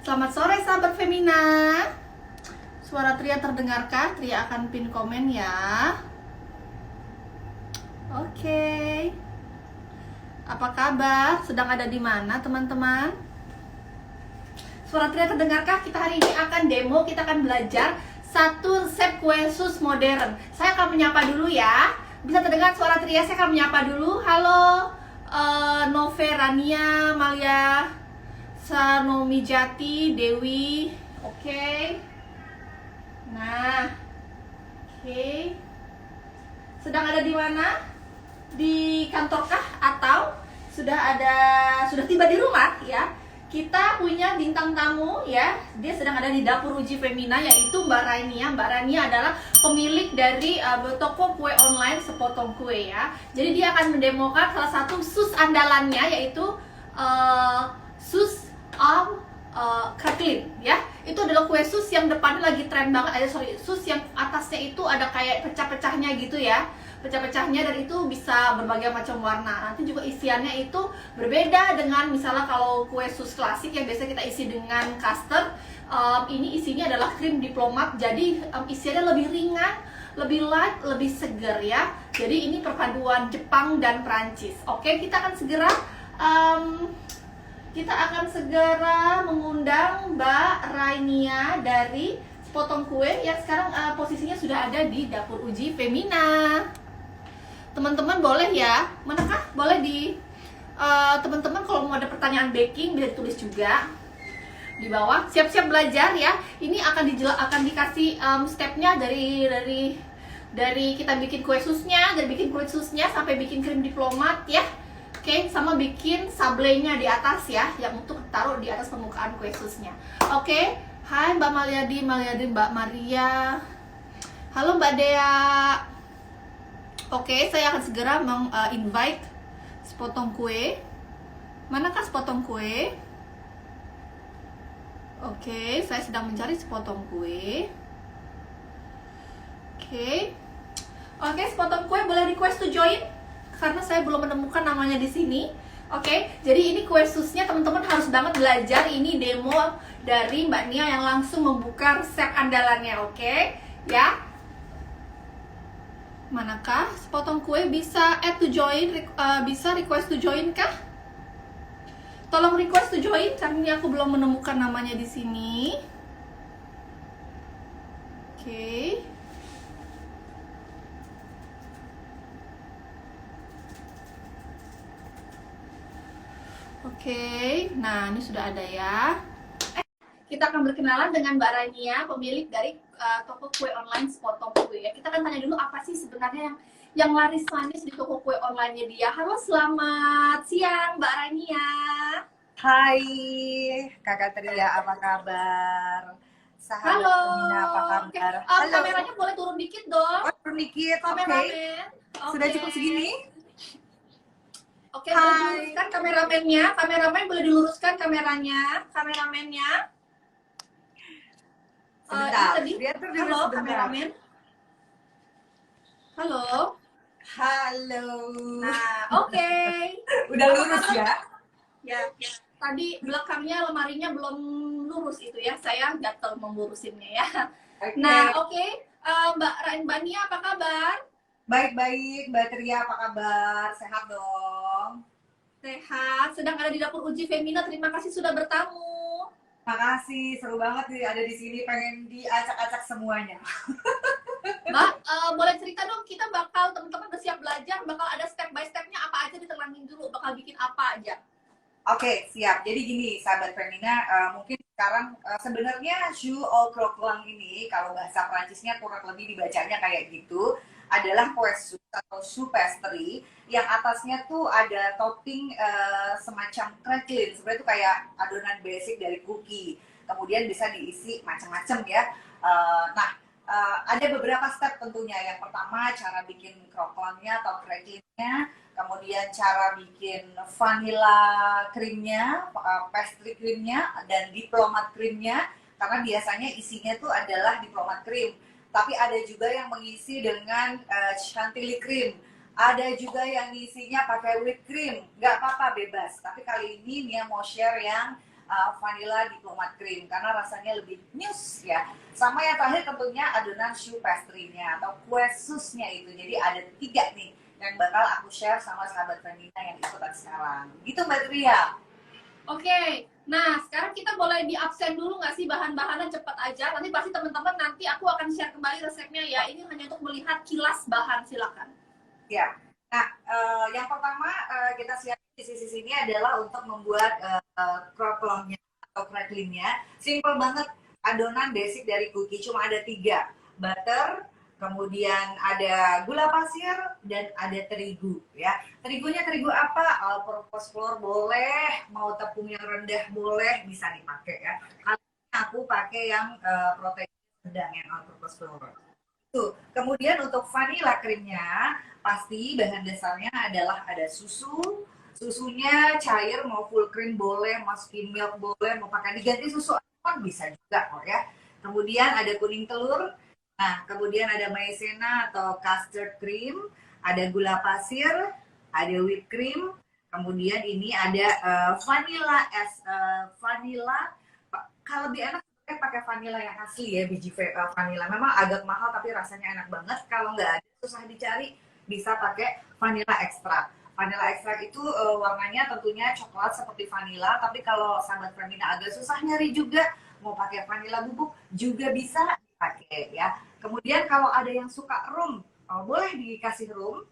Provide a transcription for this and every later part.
Selamat sore sahabat Femina. Suara Tria terdengarkah? Tria akan pin komen ya. Oke. Apa kabar? Sedang ada di mana teman-teman? Suara Tria terdengarkah? Kita hari ini akan demo, kita akan belajar satu resep kue sus modern. Saya akan menyapa dulu ya. Bisa terdengar suara Tria? Saya akan menyapa dulu. Halo Noverania, Malia, Sanomi Jati, Dewi. Oke. Nah, oke. Sedang ada di mana? Di kantorkah atau sudah tiba di rumah ya? Kita punya bintang tamu ya. Dia sedang ada di dapur uji Femina, yaitu Mbak Rania. Mbak Rania adalah pemilik dari toko kue online Sepotong Kue ya. Jadi dia akan mendemokan salah satu sus andalannya, yaitu sus crackling ya. Itu adalah kue sus yang depannya lagi tren banget. Sus yang atasnya itu ada kayak pecah-pecahnya gitu ya. Pecah-pecahnya, dan itu bisa berbagai macam warna. Nanti juga isiannya itu berbeda dengan misalnya kalau kue sus klasik yang biasa kita isi dengan custard. Ini isinya adalah krim diplomat, jadi isiannya lebih ringan, lebih light, lebih segar ya. Jadi ini perpaduan Jepang dan Prancis. Oke, kita akan segera mengundang Mbak Rainia dari Sepotong Kue yang sekarang posisinya sudah ada di dapur uji Femina. Teman-teman boleh ya, manakah? Boleh di teman-teman kalau mau ada pertanyaan baking bisa ditulis juga di bawah. Siap-siap belajar ya. Ini akan dikasih stepnya dari kita bikin kue susnya, sampai bikin krim diplomat ya. Oke, sama bikin sablenya di atas ya, yang untuk taruh di atas permukaan kue susnya. Oke, hai Mbak Malyadi, Mbak Maria. Halo Mbak Dea. Oke, saya akan segera invite Sepotong Kue. Manakah Sepotong Kue? Oke, saya sedang mencari Sepotong Kue. Oke, Sepotong Kue boleh request to join karena saya belum menemukan namanya di sini. Oke, jadi ini kue susnya teman-teman harus banget belajar. Ini demo dari Mbak Nia yang langsung membuka resep andalannya. Oke, ya. Manakah Sepotong Kue? Bisa add to join, bisa request to join kah? Tolong request to join karena ini aku belum menemukan namanya di sini. Oke. Oke, nah ini sudah ada ya. Kita akan berkenalan dengan Mbak Rania, pemilik dari toko kue online Sepotong Kue ya. Kita akan tanya dulu apa sih sebenarnya yang laris manis di toko kue online-nya dia. Halo, selamat siang Mbak Rania. Hai Kakak Tria, apa kabar? Sahabat Halo. Femina, apa kabar? Halo. Kameranya boleh turun dikit dong. Oh, turun dikit, oke. Sudah cukup segini? Oke, boleh diluruskan kameramennya. Kameramen boleh diluruskan kameramennya. Sebentar, Halo, kameramen. Halo. Nah, oke. Udah lurus ya? Ya. Tadi belakangnya lemarinya belum lurus itu ya. Saya gatel melurusinnya ya. Okay. Nah, oke. Mbak Nia apa kabar? Baik-baik, Mbak Tria apa kabar? Sehat dong? Sehat. Sedang ada di dapur uji Femina. Terima kasih sudah bertamu. Makasih, seru banget nih ada di sini, pengen diacak-acak semuanya. Mbak, boleh cerita dong, kita bakal, teman-teman udah siap belajar, bakal ada step by stepnya apa aja, diterangin dulu, bakal bikin apa aja. Oke, siap. Jadi gini, sahabat Femina, mungkin sekarang sebenarnya jus au croquant ini, kalau bahasa Prancisnya kurang lebih dibacanya kayak gitu, adalah kue sus atau choux pastry yang atasnya tuh ada topping semacam crackling. Sebenarnya itu kayak adonan basic dari cookie. Kemudian bisa diisi macam-macam ya. Ada beberapa step tentunya. Yang pertama cara bikin croquantnya atau cracklingnya, kemudian cara bikin vanilla krimnya, pastry krimnya, dan diplomat krimnya. Karena biasanya isinya tuh adalah diplomat krim. Tapi ada juga yang mengisi dengan chantilly cream. Ada juga yang isinya pakai whipped cream. Nggak apa-apa, bebas. Tapi kali ini Nia mau share yang vanilla diplomat cream karena rasanya lebih news ya. Sama yang terakhir tentunya adonan choux pastry-nya atau kue susnya itu. Jadi ada 3 nih yang bakal aku share sama sahabat Femina yang ikutan sekarang. Gitu Mbak Tria. Oke, nah sekarang kita boleh di absen dulu nggak sih bahan-bahannya, cepat aja. Nanti pasti teman-teman nanti aku akan share kembali resepnya ya. Ini hanya untuk melihat kilas bahan, silakan. Ya. Nah, yang pertama kita siapin di sisi sini adalah untuk membuat croquantnya atau crackling-nya. Simple banget, adonan basic dari cookie, cuma ada 3. Butter, kemudian ada gula pasir, dan ada terigu ya. Terigunya terigu apa? All purpose flour boleh, mau tepung yang rendah boleh, bisa dipakai ya. Kali ini aku pakai yang protein sedang, yang all purpose flour. Tuh. Kemudian untuk vanilla creamnya, pasti bahan dasarnya adalah ada susu. Susunya cair, mau full cream boleh, mau skim milk boleh, mau pakai diganti susu almond bisa juga kok ya. Kemudian ada kuning telur. Nah, kemudian ada maizena atau custard cream, ada gula pasir, ada whipped cream. Kemudian ini ada vanilla. Kalau lebih enak pakai vanilla yang asli ya, biji vanilla. Memang agak mahal tapi rasanya enak banget. Kalau nggak ada, susah dicari, bisa pakai vanilla extract. Vanilla extract itu warnanya tentunya coklat seperti vanilla, tapi kalau sahabat Femina agak susah nyari juga, mau pakai vanilla bubuk juga bisa dipakai ya. Kemudian kalau ada yang suka rum, boleh dikasih rum.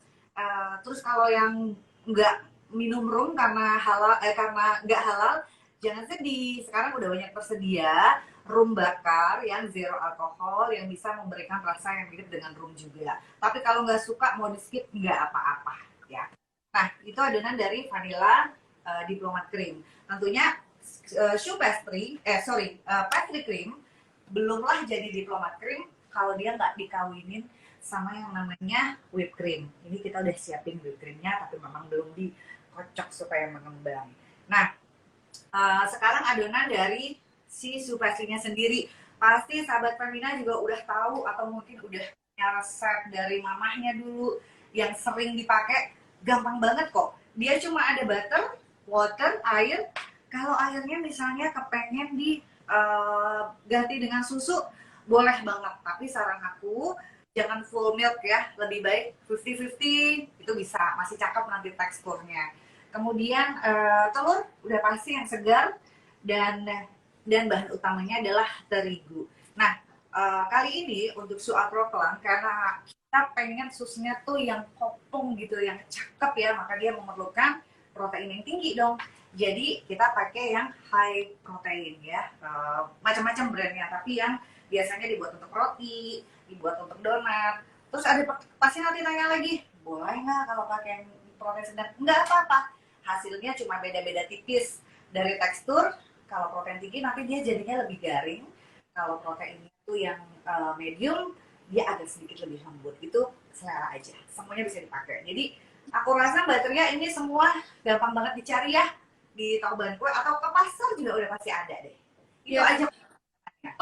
Terus kalau yang nggak minum rum karena karena nggak halal, jangan sedih. Sekarang udah banyak tersedia rum bakar yang zero alkohol yang bisa memberikan rasa yang mirip dengan rum juga. Tapi kalau nggak suka mau di skip nggak apa-apa ya. Nah itu adonan dari vanilla diplomat cream. Tentunya choux pastry, pastry cream belumlah jadi diplomat cream kalau dia nggak dikawinin sama yang namanya whipped cream. Ini kita udah siapin whipped creamnya tapi memang belum dikocok supaya mengembang. Nah sekarang adonan dari si choux pastry-nya sendiri. Pasti sahabat Femina juga udah tahu atau mungkin udah punya resep dari mamahnya dulu yang sering dipakai. Gampang banget kok. Dia cuma ada butter, water, air. Kalau airnya misalnya kepengen diganti dengan susu, boleh banget. Tapi saran aku jangan full milk ya. Lebih baik 50-50, itu bisa. Masih cakep nanti teksturnya. Kemudian telur udah pasti yang segar, dan bahan utamanya adalah terigu. Nah, kali ini untuk choux croquant karena kita pengen susnya tuh yang kopong gitu, yang cakep ya, maka dia memerlukan protein yang tinggi dong. Jadi kita pakai yang high protein ya, macam-macam brandnya, tapi yang biasanya dibuat untuk roti, dibuat untuk donat. Terus ada pasti nanti tanya lagi, boleh nggak kalau pakai yang protein sedang? Nggak apa-apa, hasilnya cuma beda-beda tipis dari tekstur. Kalau protein tinggi nanti dia jadinya lebih garing. Kalau proteinnya itu yang medium, dia agak sedikit lebih lembut. Itu selera aja. Semuanya bisa dipakai. Jadi aku rasa Mbak Tria ini semua gampang banget dicari ya di toko bahan kue atau ke pasar juga udah pasti ada deh. Itu Ya. aja.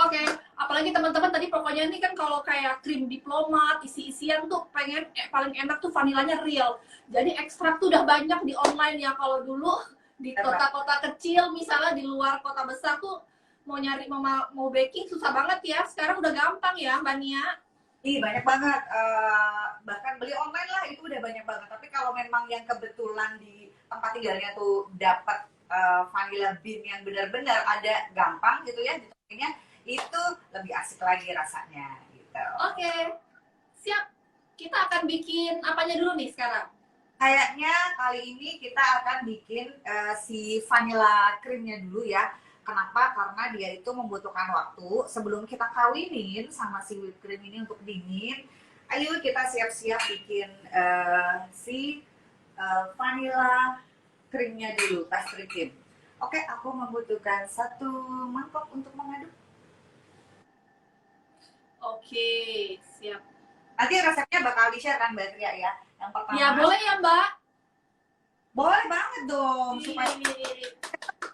Oke, apalagi teman-teman tadi pokoknya ini kan kalau kayak krim diplomat, isi-isian tuh paling enak tuh vanilanya real. Jadi ekstrak tuh udah banyak di online ya. Kalau dulu di kota-kota kecil misalnya di luar kota besar tuh mau nyari mau baking susah banget ya. Sekarang udah gampang ya Mbak Nia. Ih, banyak banget. Bahkan beli online lah itu udah banyak banget. Tapi kalau memang yang kebetulan di tempat tinggalnya tuh dapat vanilla bean yang benar-benar ada gampang gitu ya ditemuinnya, itu lebih asik lagi rasanya gitu. Oke. Siap. Kita akan bikin apanya dulu nih sekarang? Kayaknya kali ini kita akan bikin si vanilla creamnya dulu ya. Kenapa? Karena dia itu membutuhkan waktu. Sebelum kita kawinin sama si whipped cream ini untuk dingin, ayo kita siap-siap bikin si vanilla creamnya dulu, pastry cream. Oke, aku membutuhkan 1 mangkok untuk mengaduk. Oke, siap. Nanti resepnya bakal di-share kan Mbak Tria ya. Yang pertama. Ya boleh ya Mbak. Boleh banget dong. Supaya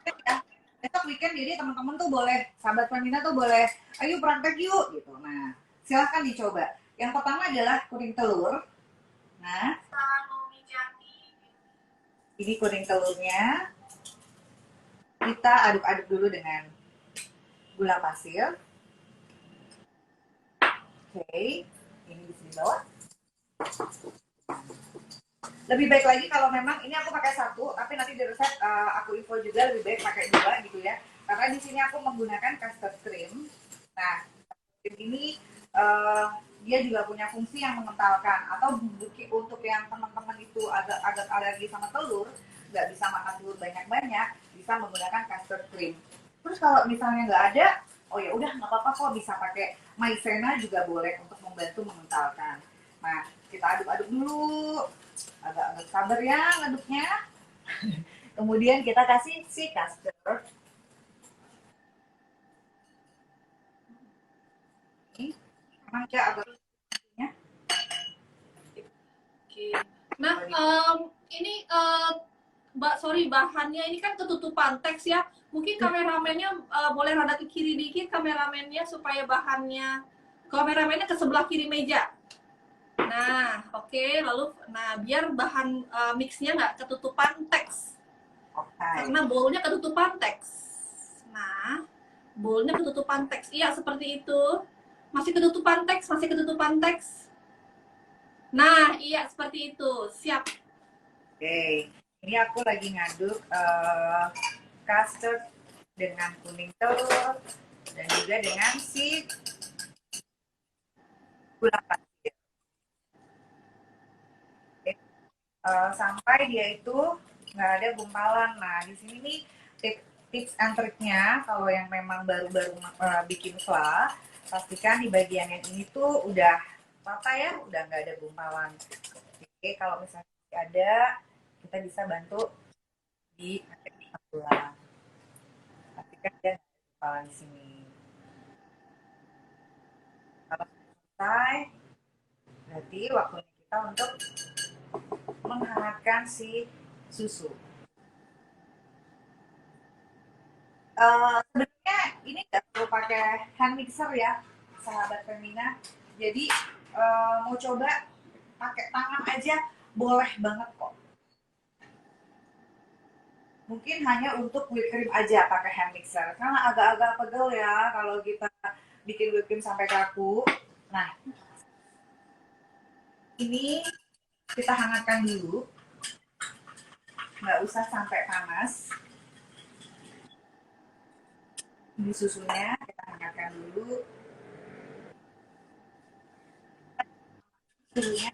Supaya besok weekend jadi teman-teman tuh boleh, sahabat Femina tuh boleh, ayo praktek yuk gitu. Nah, silahkan dicoba. Yang pertama adalah kuning telur. Nah, ini kuning telurnya. kita aduk-aduk dulu dengan gula pasir. Oke, ini bisa dibawa. Lebih baik lagi kalau memang ini aku pakai satu, tapi nanti di resep aku info juga lebih baik pakai dua gitu ya. Karena di sini aku menggunakan custard cream. Nah, cream ini dia juga punya fungsi yang mengentalkan. Atau untuk yang teman-teman itu agak alergi sama telur, nggak bisa makan telur banyak-banyak, bisa menggunakan custard cream. Terus kalau misalnya nggak ada, oh ya udah nggak apa-apa kok, bisa pakai maizena juga boleh untuk membantu mengentalkan. Nah, kita aduk-aduk dulu, agak sabar ya ngaduknya. Kemudian kita kasih si custard. Ini memang dia agak ya. Oke. Nah, ini sorry, bahannya ini kan ketutupan teks ya. Mungkin kameramennya boleh rada ke kiri dikit kameramennya supaya kameramennya ke sebelah kiri meja. Nah, oke, lalu biar bahan mixnya nggak ketutupan teks. Karena bowlnya ketutupan teks. Nah, bowlnya ketutupan teks. Iya, seperti itu. Masih ketutupan teks. Nah, iya seperti itu. Siap. Oke, ini aku lagi ngaduk custard dengan kuning telur dan juga dengan si gula pasir. Sampai dia itu nggak ada gumpalan. Nah, di sini nih tips and triknya kalau yang memang baru-baru bikin fla, pastikan di bagian yang ini tuh udah rata ya, udah nggak ada gumpalan. Oke, kalau misalnya ada, kita bisa bantu di gula. Pastikan dia nggak ada gumpalan di sini. Kalau selesai, berarti waktunya kita untuk menghangatkan si susu. Sebenarnya ini nggak perlu pakai hand mixer ya, sahabat Femina. Jadi mau coba pakai tangan aja boleh banget kok. Mungkin hanya untuk whipped cream aja pakai hand mixer, karena agak-agak pegel ya kalau kita bikin whipped cream sampai kaku. Nah, ini kita hangatkan dulu, nggak usah sampai panas. Ini susunya kita hangatkan dulu. Susunya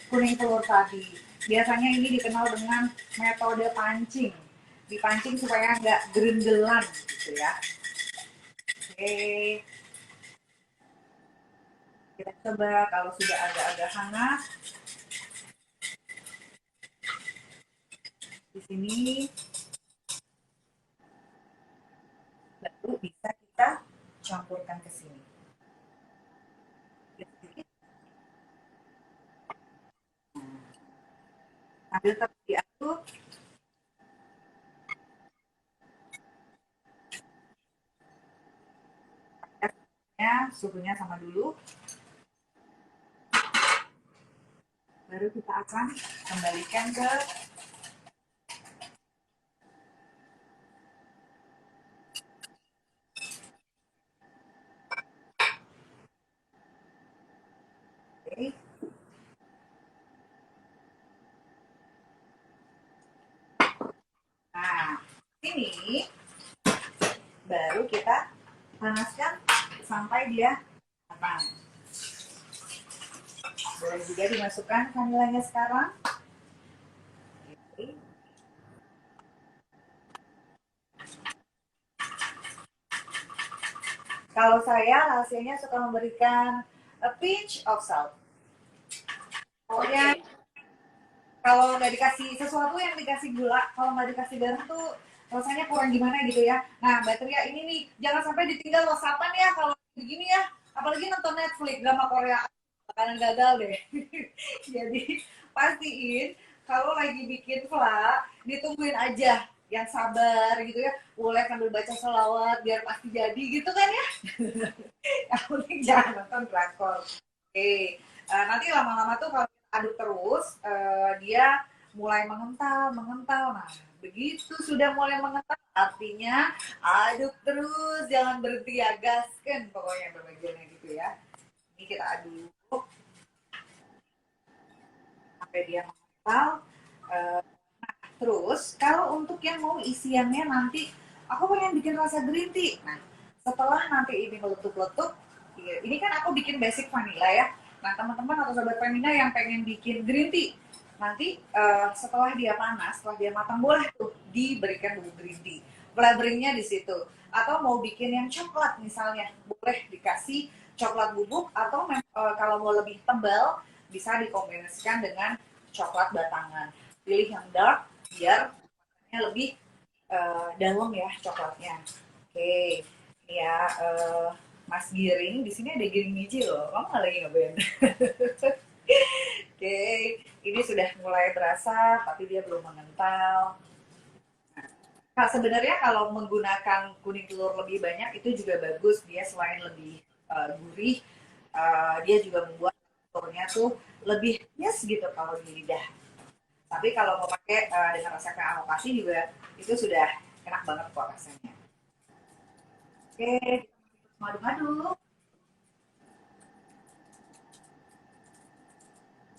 kuning telur tadi. Biasanya ini dikenal dengan metode pancing. Dipancing supaya nggak gerendelan gitu ya. Oke. Kita coba kalau sudah agak-agak hangat. Di sini baru bisa kita campurkan ke sini. Sambil terus diaduk. Suhunya sama dulu. Baru kita akan kembalikan ke oke. Nah, ini baru kita panaskan sampai dia matang. Boleh juga dimasukkan vanilanya sekarang. Oke. Kalau saya rahasianya suka memberikan a pinch of salt. Pokoknya kalau nggak dikasih sesuatu yang dikasih gula, kalau nggak dikasih garam tuh rasanya kurang gimana gitu ya. Nah, Batria ini nih, jangan sampai ditinggal whatsappan ya kalau begini ya. Apalagi nonton Netflix, drama Korea, bakalan gagal deh. Jadi, pastiin kalau lagi bikin vlog, ditungguin aja yang sabar gitu ya. Boleh sambil baca selawat biar pasti jadi gitu kan ya. Yang penting jangan nonton drakor. Oke, nanti lama-lama tuh kalau aduk terus, dia mulai mengental, mengental. Nah, begitu sudah mulai mengental, artinya aduk terus, jangan berhenti ya, gaskan pokoknya bagiannya gitu ya. Ini kita aduk sampai dia mengental. Eh, Terus kalau untuk yang mau isiannya nanti, aku pengen bikin rasa green tea. Nah, setelah nanti ini meletup-letup, ini kan aku bikin basic vanilla ya. Nah, teman-teman atau sobat Femina yang pengen bikin green tea, nanti setelah dia panas, setelah dia matang, boleh tuh diberikan bubuk green tea. Flavoringnya di situ. Atau mau bikin yang coklat misalnya, boleh dikasih coklat bubuk, atau kalau mau lebih tebal, bisa dikombinasikan dengan coklat batangan. Pilih yang dark biar lebih dalam ya coklatnya. Oke, ini ya Mas Giring, di sini ada Giring Niji loh, kamu nggak lagi ngeband. Oke, ini sudah mulai berasa, tapi dia belum mengental. Nah, sebenarnya kalau menggunakan kuning telur lebih banyak itu juga bagus, dia selain lebih gurih, dia juga membuat telurnya tuh lebih yes gitu kalau di lidah. Tapi kalau mau pakai dengan resep alokasi juga itu sudah enak banget kok rasanya. Oke, kita madu-madu.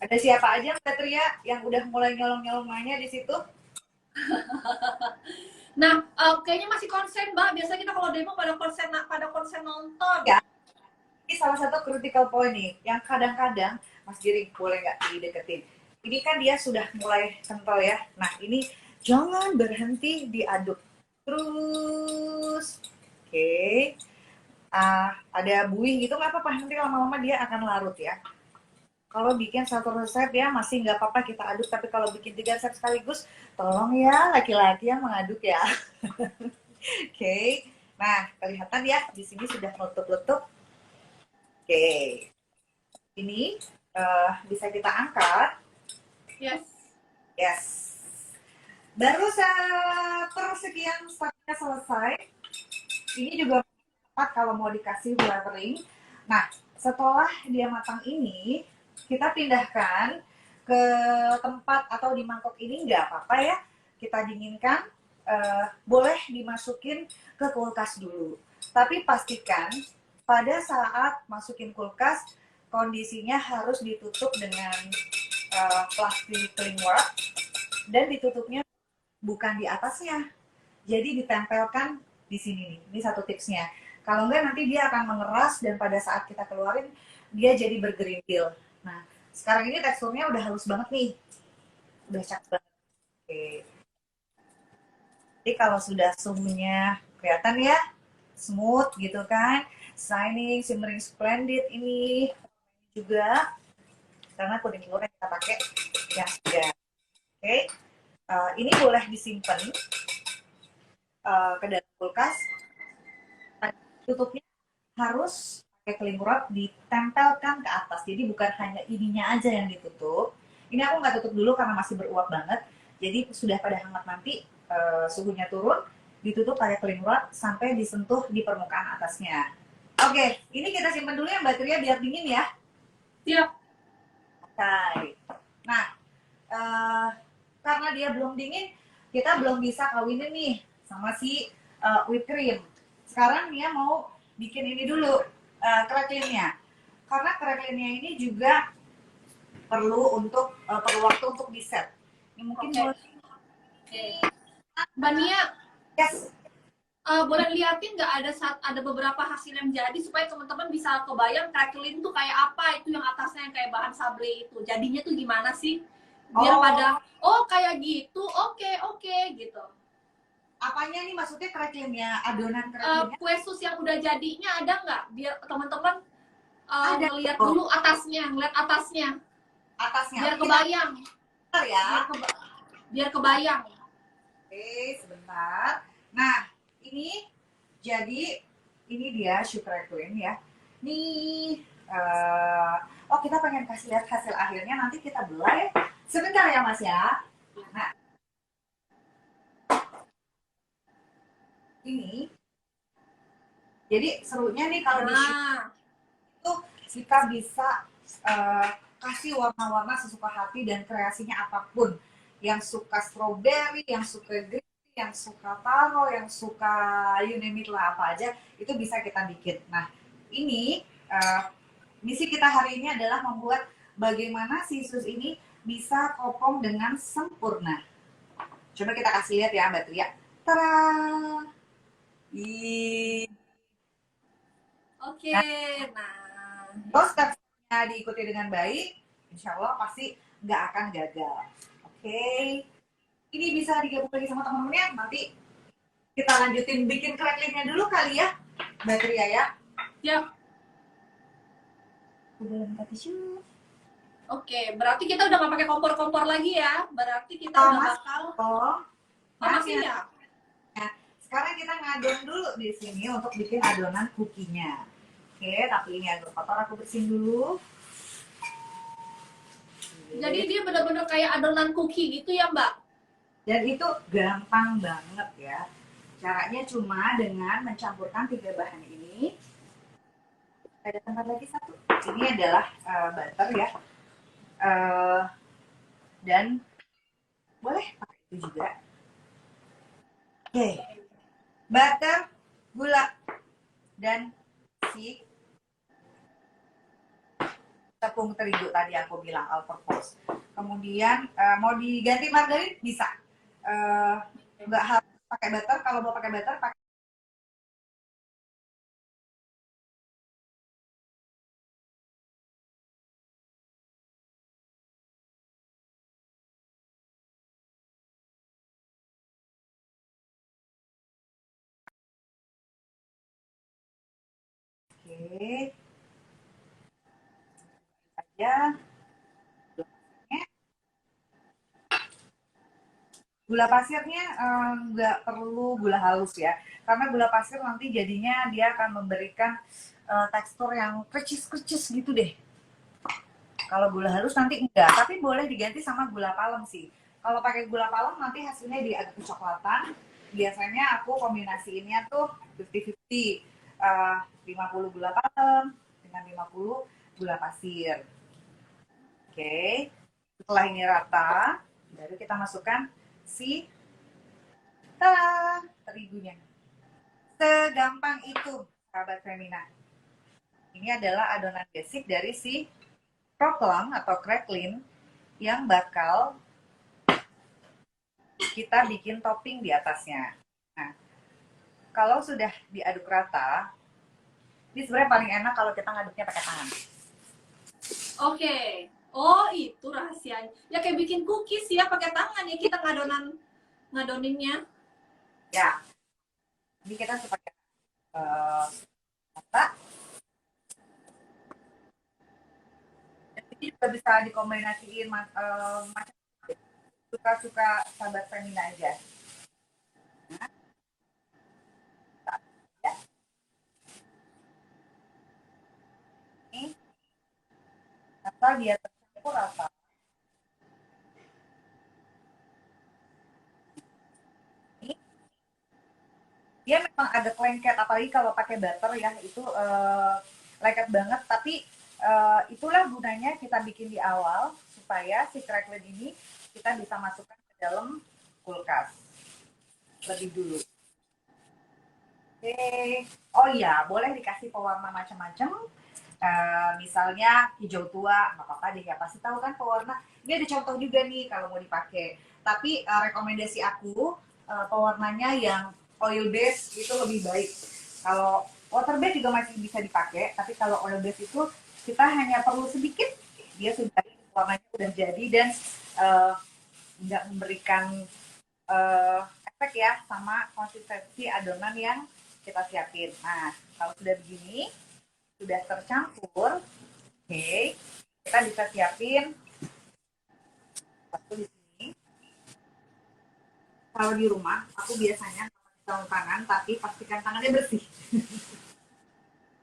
Ada siapa aja Mbak Tria yang udah mulai nyolong-nyolong nanya di situ? Nah, kayaknya masih konsen, Mbak. Biasanya kita kalau demo pada konsen nonton. Ya, ini salah satu critical point nih, yang kadang-kadang Mas Giring boleh nggak dideketin. Ini kan dia sudah mulai kental ya. Nah, ini jangan berhenti diaduk terus. Oke. Ada buih gitu nggak apa-apa, nanti lama-lama dia akan larut ya. Kalau bikin satu resep ya masih nggak apa-apa kita aduk, tapi kalau bikin 3 resep sekaligus, tolong ya laki-laki yang mengaduk ya. Oke. Nah, kelihatan ya di sini sudah meletup-letup. Oke. Ini bisa kita angkat. Yes. Yes. Baru persekian stepnya selesai. Ini juga tepat kalau mau dikasih flavoring. Nah, setelah dia matang ini, kita pindahkan ke tempat atau di mangkok ini nggak apa-apa ya. Kita dinginkan, boleh dimasukin ke kulkas dulu. Tapi pastikan pada saat masukin kulkas, kondisinya harus ditutup dengan plastik cling wrap dan ditutupnya bukan di atasnya. Jadi ditempelkan di sini nih. Ini satu tipsnya. Kalau enggak nanti dia akan mengeras dan pada saat kita keluarin dia jadi bergerindil. Nah, sekarang ini teksturnya udah halus banget nih. Udah cakep banget. Oke. Jadi kalau sudah suhunya kelihatan ya, smooth gitu kan. Shining, shimmering, splendid ini juga karena kuning telur yang kita pakai ya sudah. Oke. Ini boleh disimpan ke dalam kulkas. Tutupnya harus pakai cling wrap ditempelkan ke atas. Jadi bukan hanya ininya aja yang ditutup. Ini aku nggak tutup dulu karena masih beruap banget. Jadi sudah pada hangat nanti suhunya turun, ditutup pakai cling wrap sampai disentuh di permukaan atasnya. Oke, ini kita simpan dulu ya Mbak Tria biar dingin ya. Siap. Oke. Nah, karena dia belum dingin, kita belum bisa kawinin nih sama si whipped cream. Sekarang dia mau bikin ini dulu, cracklinnya. Karena cracklinnya ini juga perlu waktu untuk di set. Ini mungkin Mbak Nia, yes. boleh liatin nggak ada beberapa hasil yang jadi supaya teman-teman bisa kebayang crackling tuh kayak apa, itu yang atasnya yang kayak bahan sablé itu. Jadinya tuh gimana sih? Biar pada kayak gitu, oke gitu. Apanya nih maksudnya cracklinnya, adonan cracklinnya? Kue sus yang udah jadinya ada nggak? Biar teman-teman ngeliat dong. dulu atasnya, biar kebayang. Bentar ya. Biar kebayang. Oke, sebentar. Nah, ini jadi ini dia shoe crackling ya. Nih, kita pengen kasih lihat hasil akhirnya, nanti kita belah ya. Sebentar ya Mas ya. Nah, ini jadi serunya nih kalau di shoe itu kita bisa kasih warna-warna sesuka hati dan kreasinya apapun. yang suka strawberry, yang suka green tea, yang suka taro, yang suka you name it lah apa aja, itu bisa kita bikin. Nah, ini misi kita hari ini adalah membuat bagaimana si sus ini bisa kopong dengan sempurna. Coba kita kasih lihat ya Mbak Tria. Tara! Oke, Nah, nah. kalau step-nya diikuti dengan baik, insya Allah pasti nggak akan gagal. Oke, ini bisa digabung lagi sama teman-temannya. Nanti kita lanjutin bikin cracklingnya dulu kali ya, Mbak Tria ya. Yap. Udah minta tisu. Oke, berarti kita udah nggak pakai kompor-kompor lagi ya. Berarti kita udah bakal Masih ya. Nah, sekarang kita ngadon dulu di sini untuk bikin adonan kukinya. Oke, tapi ini agak kotor, aku bersihin dulu. Jadi dia benar-benar kayak adonan cookie gitu ya, Mbak? Dan itu gampang banget ya. Caranya cuma dengan mencampurkan 3 bahan ini. Ada tempat lagi satu. Ini adalah butter ya. Dan boleh pakai itu juga. Oke. Butter, gula, dan si tepung terigu tadi aku bilang all purpose. Kemudian mau diganti margarin bisa. Nggak harus pakai butter. Kalau mau pakai butter pakai. Oke. Aja. Gula pasirnya nggak perlu gula halus ya, karena gula pasir nanti jadinya dia akan memberikan tekstur yang kercis-kercis gitu deh. Kalau gula halus nanti enggak, tapi boleh diganti sama gula palem sih. Kalau pakai gula palem nanti hasilnya dia agak kecoklatan. Biasanya aku kombinasiinnya tuh 50-50, 50 gula palem dengan 50 gula pasir. Oke, setelah ini rata, baru kita masukkan si terigunya. Segampang itu, sahabat Femina. Ini adalah adonan basic dari si croquant atau crackling yang bakal kita bikin topping di atasnya. Nah, kalau sudah diaduk rata, ini sebenarnya paling enak kalau kita ngaduknya pakai tangan. Oke. Oh, itu rahasianya. Ya kayak bikin cookies ya, pakai tangan ya kita ngadoninnya. Ya, ini kita pakai rata. Ini juga bisa dikombinasiin macam suka-suka sahabat Femina aja. Nah, ya. Ini asal dia tercampur rata. Ini dia memang ada lengket, apalagi kalau pakai butter ya itu lengket banget. Tapi itulah gunanya kita bikin di awal supaya si crackling ini kita bisa masukkan ke dalam kulkas lebih dulu. Oke. Oh iya, boleh dikasih pewarna macam-macam. Misalnya hijau tua, nggak apa-apa deh ya. Pasti tahu kan pewarna. Ini ada contoh juga nih kalau mau dipakai. Tapi rekomendasi aku pewarnanya yang oil base itu lebih baik. Kalau water base juga masih bisa dipakai, tapi kalau oil base itu kita hanya perlu sedikit, dia sudah warnanya sudah jadi dan nggak memberikan efek ya sama konsistensi adonan yang kita siapin. Nah, kalau sudah begini, sudah tercampur, oke, kita bisa siapin satu di sini. Kalau di rumah, aku biasanya pakai sarung tangan, tapi pastikan tangannya bersih.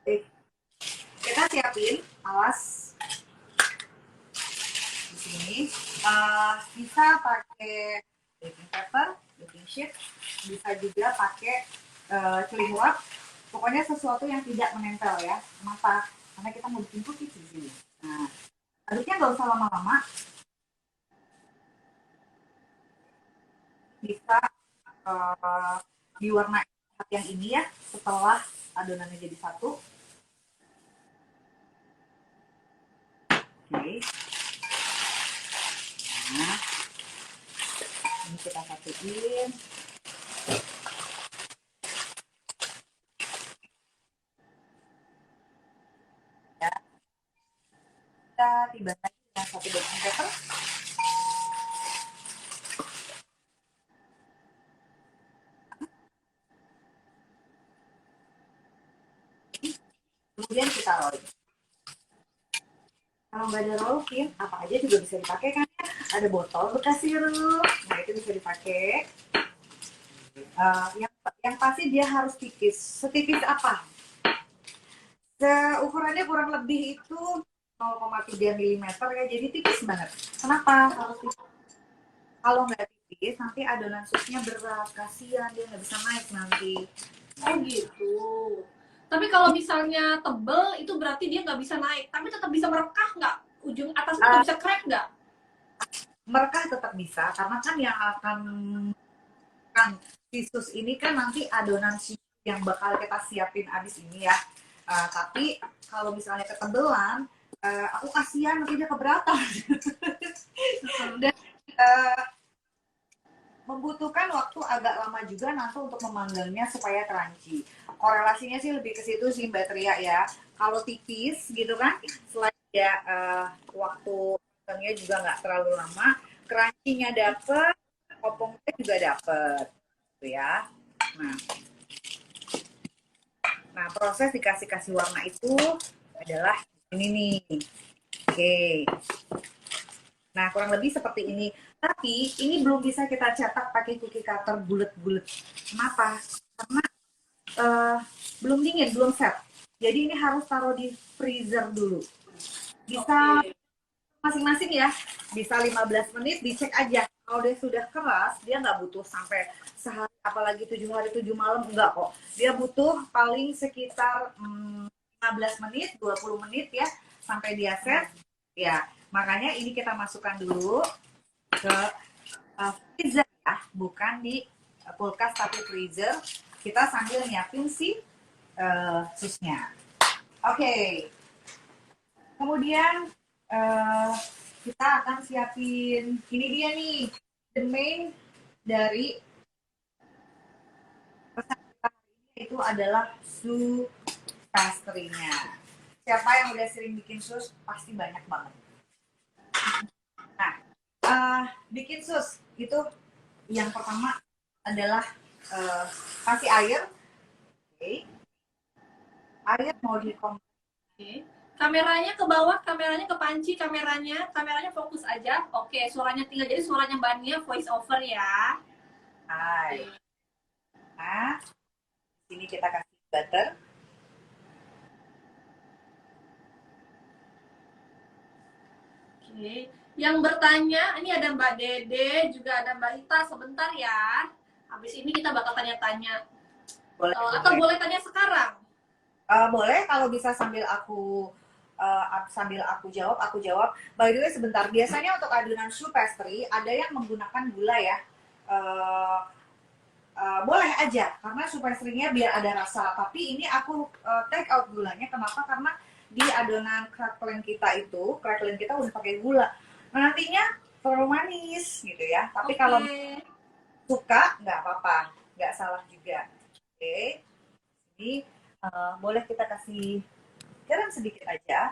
Oke. Kita siapin alas di sini. Bisa pakai baking paper, baking sheet, bisa juga pakai celing uap. Pokoknya sesuatu yang tidak menempel ya. Kenapa? Karena kita mau bikin cookies di sini. Nah, aduknya nggak usah lama-lama. bisa diwarnai yang ini ya setelah adonannya jadi satu. Oke. Nah, ini kita satuin. Ya. Kita tiba lagi dengan satu baking paper. Kemudian kita rolling. Kalau nggak ada roll pin, apa aja juga bisa dipakai kan ya. Ada botol bekas sirup, nah itu bisa dipakai. Yang pasti dia harus tipis. Setipis apa? Ukurannya kurang lebih itu 0,3 mm ya, jadi tipis banget. Kenapa harus tipis? Kalau nggak tipis, nanti adonan susnya berat, kasihan dia nggak bisa naik nanti. Oh gitu. Tapi kalau misalnya tebel itu berarti dia nggak bisa naik, tapi tetap bisa merekah nggak? Ujung atas tetap bisa crack nggak? Merekah tetap bisa, karena kan yang akan tisus ini kan nanti adonan yang bakal kita siapin abis ini ya. Tapi kalau misalnya ketebelan, aku kasihan nanti dia keberatan. Dan membutuhkan waktu agak lama juga nanti untuk memanggangnya supaya crunchy. Korelasinya sih lebih ke situ sih Mbak Tria ya. Kalau tipis gitu kan, selain ya waktu matangnya juga nggak terlalu lama, crunchy-nya dapet, kopongnya juga dapet, gitu ya. Nah proses dikasih warna itu adalah ini nih. Oke. Nah kurang lebih seperti ini. Tapi ini belum bisa kita cetak pakai cookie cutter bulat-bulat. Kenapa? Karena belum dingin, belum set. Jadi ini harus taruh di freezer dulu. Bisa masing-masing ya. Bisa 15 menit, dicek aja. Kalau dia sudah keras, dia nggak butuh sampai sehari, apalagi 7 hari 7 malam, enggak kok. Dia butuh paling sekitar 15 menit, 20 menit ya, sampai dia set. Ya, makanya ini kita masukkan dulu ke freezer ya, bukan di kulkas tapi freezer. Kita sambil nyiapin si susnya. Oke. Kemudian kita akan siapin, ini dia nih, the main dari resep kita ini, itu adalah sus pastry-nya. Siapa yang udah sering bikin sus pasti banyak banget. Nah, bikin sus itu yang pertama adalah kasih air. Oke. Air mau Oke. Kameranya ke bawah, kameranya ke panci, kameranya fokus aja. Oke, suaranya tinggal, jadi suaranya Mbak Nia voice over ya. Hai. Nah, sini kita kasih butter. Oke. Yang bertanya, ini ada Mbak Dede, juga ada Mbak Ita, sebentar ya. Habis ini kita bakal tanya-tanya. Atau boleh tanya sekarang? Boleh, kalau bisa sambil aku jawab. By the way, sebentar. Biasanya untuk adonan choux pastry ada yang menggunakan gula ya. Boleh aja, karena choux pastry-nya biar ada rasa. Tapi ini aku take out gulanya. Kenapa? Karena di adonan crackling kita udah pakai gula. Nah, nantinya terlalu manis gitu ya. Tapi kalau suka nggak apa-apa, nggak salah juga. Oke. Jadi boleh kita kasih garam sedikit aja.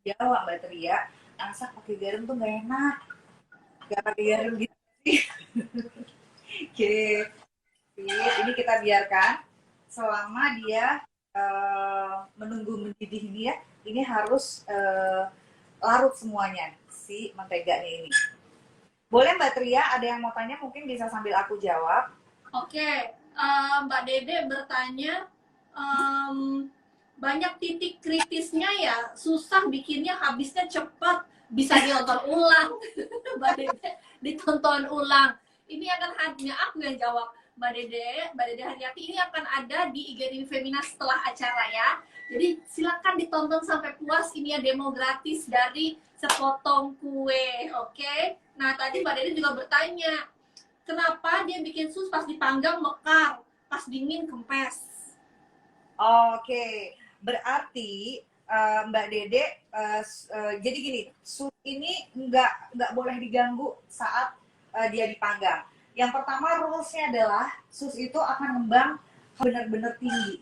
Jawa Mbak Tria, masak pakai garam tuh nggak enak. Nggak pakai garam gitu sih. Oke. Ini kita biarkan selama dia menunggu mendidih ini ya. Ini harus larut semuanya si menteganya ini. Boleh Mbak Tria, ada yang mau tanya mungkin bisa sambil aku jawab. Oke, Mbak Dede bertanya, banyak titik kritisnya ya, susah bikinnya, habisnya cepat, bisa ditonton ulang. Mbak Dede ditonton ulang. Ini akan hanya aku yang jawab. Mbak Dede Haryati ini akan ada di IGTV Femina setelah acara ya. Jadi silakan ditonton sampai puas. Ini ya demo gratis dari sepotong kue, oke? Nah tadi Mbak Dede juga bertanya, kenapa dia bikin sus pas dipanggang mekar, pas dingin kempes? Oke, berarti Mbak Dede, jadi gini, sus ini nggak boleh diganggu saat dia dipanggang. Yang pertama rules-nya adalah sus itu akan ngembang benar-benar tinggi,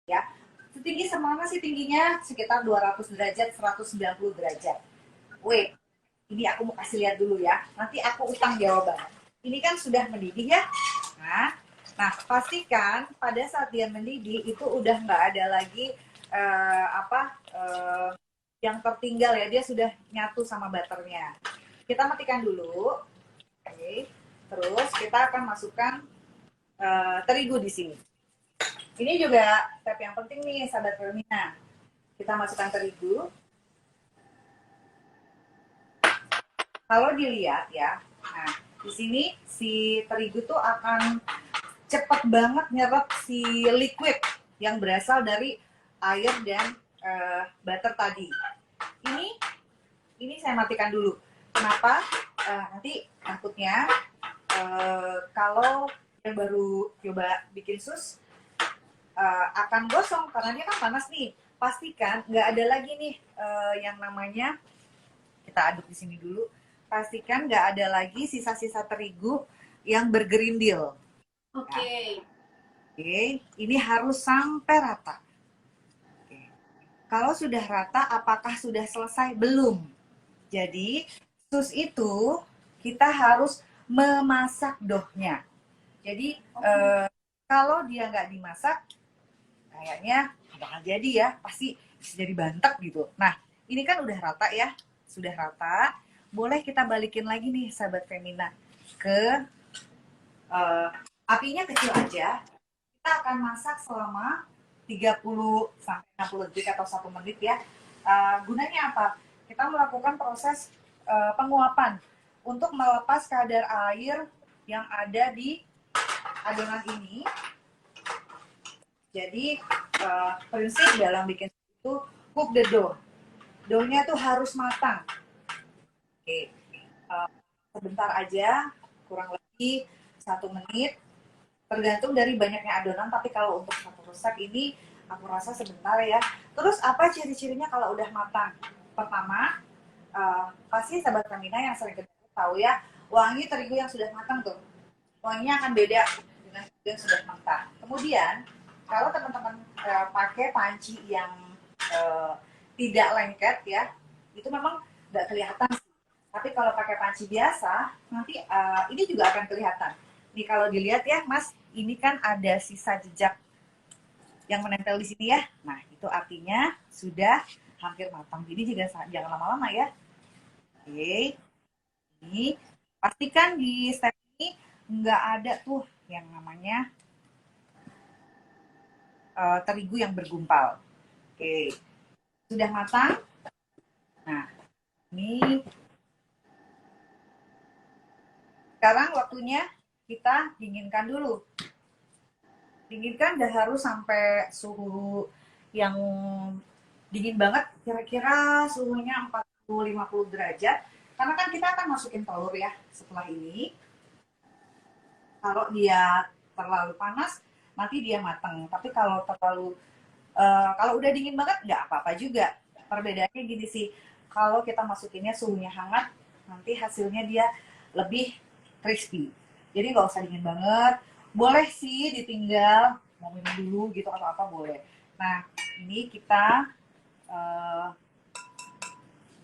ya. Setinggi semana sih tingginya sekitar 200 derajat, 190 derajat. Wait, ini aku mau kasih lihat dulu ya. Nanti aku utang jawaban. Ini kan sudah mendidih ya. Nah, pastikan pada saat dia mendidih itu udah nggak ada lagi yang tertinggal ya. Dia sudah nyatu sama butternya. Kita matikan dulu. Oke. Terus kita akan masukkan terigu di sini. Ini juga step yang penting nih, sahabat Femina. Kita masukkan terigu. Kalau dilihat ya, nah di sini si terigu tuh akan cepet banget nyerap si liquid yang berasal dari air dan butter tadi. Ini saya matikan dulu. Kenapa? Nanti takutnya kalau yang baru coba bikin sus akan gosong karena dia kan panas nih. Pastikan nggak ada lagi nih yang namanya, kita aduk di sini dulu. Pastikan nggak ada lagi sisa-sisa terigu yang bergerindil. Oke. Oke, ini harus sampai rata. Oke. Kalau sudah rata, apakah sudah selesai? Belum. Jadi, sus itu kita harus memasak doughnya. Jadi, kalau dia nggak dimasak, kayaknya nggak bakal jadi ya. Pasti jadi bantek gitu. Nah, ini kan udah rata ya. Sudah rata. Boleh kita balikin lagi nih, sahabat Femina, ke apinya kecil aja. Kita akan masak selama 30-60 detik atau 1 menit ya. Gunanya apa? Kita melakukan proses penguapan untuk melepas kadar air yang ada di adonan ini. Jadi prinsip dalam bikin itu cook the dough. Dough-nya tuh harus matang. Oke, sebentar aja, kurang lebih 1 menit. Tergantung dari banyaknya adonan, tapi kalau untuk satu resep ini aku rasa sebentar ya. Terus apa ciri-cirinya kalau udah matang? Pertama, pasti sahabat Femina yang sering ketemu tahu ya, wangi terigu yang sudah matang tuh, wanginya akan beda dengan terigu yang sudah matang. Kemudian, kalau teman-teman pakai panci yang tidak lengket ya, itu memang nggak kelihatan sih. Tapi kalau pakai panci biasa, nanti ini juga akan kelihatan. Nih kalau dilihat ya, Mas, ini kan ada sisa jejak yang menempel di sini ya. Nah, itu artinya sudah hampir matang. Jadi juga jangan lama-lama ya. Oke. Ini pastikan di step ini nggak ada tuh yang namanya terigu yang bergumpal. Oke. Sudah matang. Nah, ini sekarang waktunya kita dinginkan dulu. Dinginkan udah harus sampai suhu yang dingin banget, kira-kira suhunya 40-50 derajat. Karena kan kita akan masukin telur ya setelah ini. Kalau dia terlalu panas, nanti dia matang. Tapi kalau kalau udah dingin banget, nggak apa-apa juga. Perbedaannya gini sih, kalau kita masukinnya suhunya hangat, nanti hasilnya dia lebih crispy. Jadi nggak usah dingin banget. Boleh sih ditinggal, mau minum dulu gitu atau apa boleh. Nah, ini kita,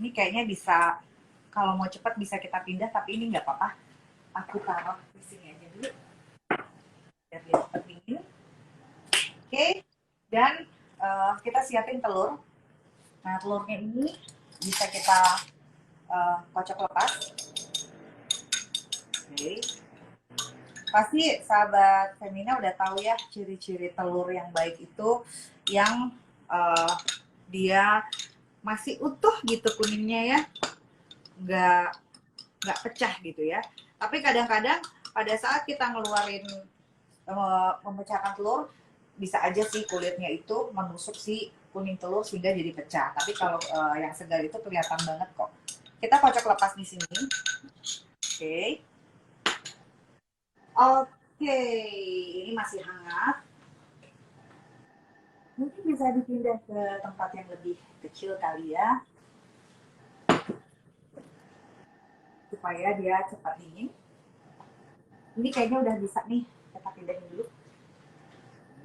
ini kayaknya bisa, kalau mau cepat bisa kita pindah, tapi ini nggak apa-apa. Aku taruh di sini aja dulu. Biar dia cepat dingin. Oke, dan kita siapin telur. Nah, telurnya ini bisa kita kocok lepas. Oke. Pasti sahabat Femina udah tahu ya ciri-ciri telur yang baik itu yang dia masih utuh gitu kuningnya ya, nggak pecah gitu ya. Tapi kadang-kadang pada saat kita ngeluarin memecahkan telur, bisa aja sih kulitnya itu menusuk si kuning telur sehingga jadi pecah. Tapi kalau yang segar itu kelihatan banget kok. Kita kocok lepas di sini. Oke. Oke, ini masih hangat. Mungkin bisa dipindah ke tempat yang lebih kecil kali ya, supaya dia cepat dingin. Ini kayaknya udah bisa nih, kita pindahin dulu.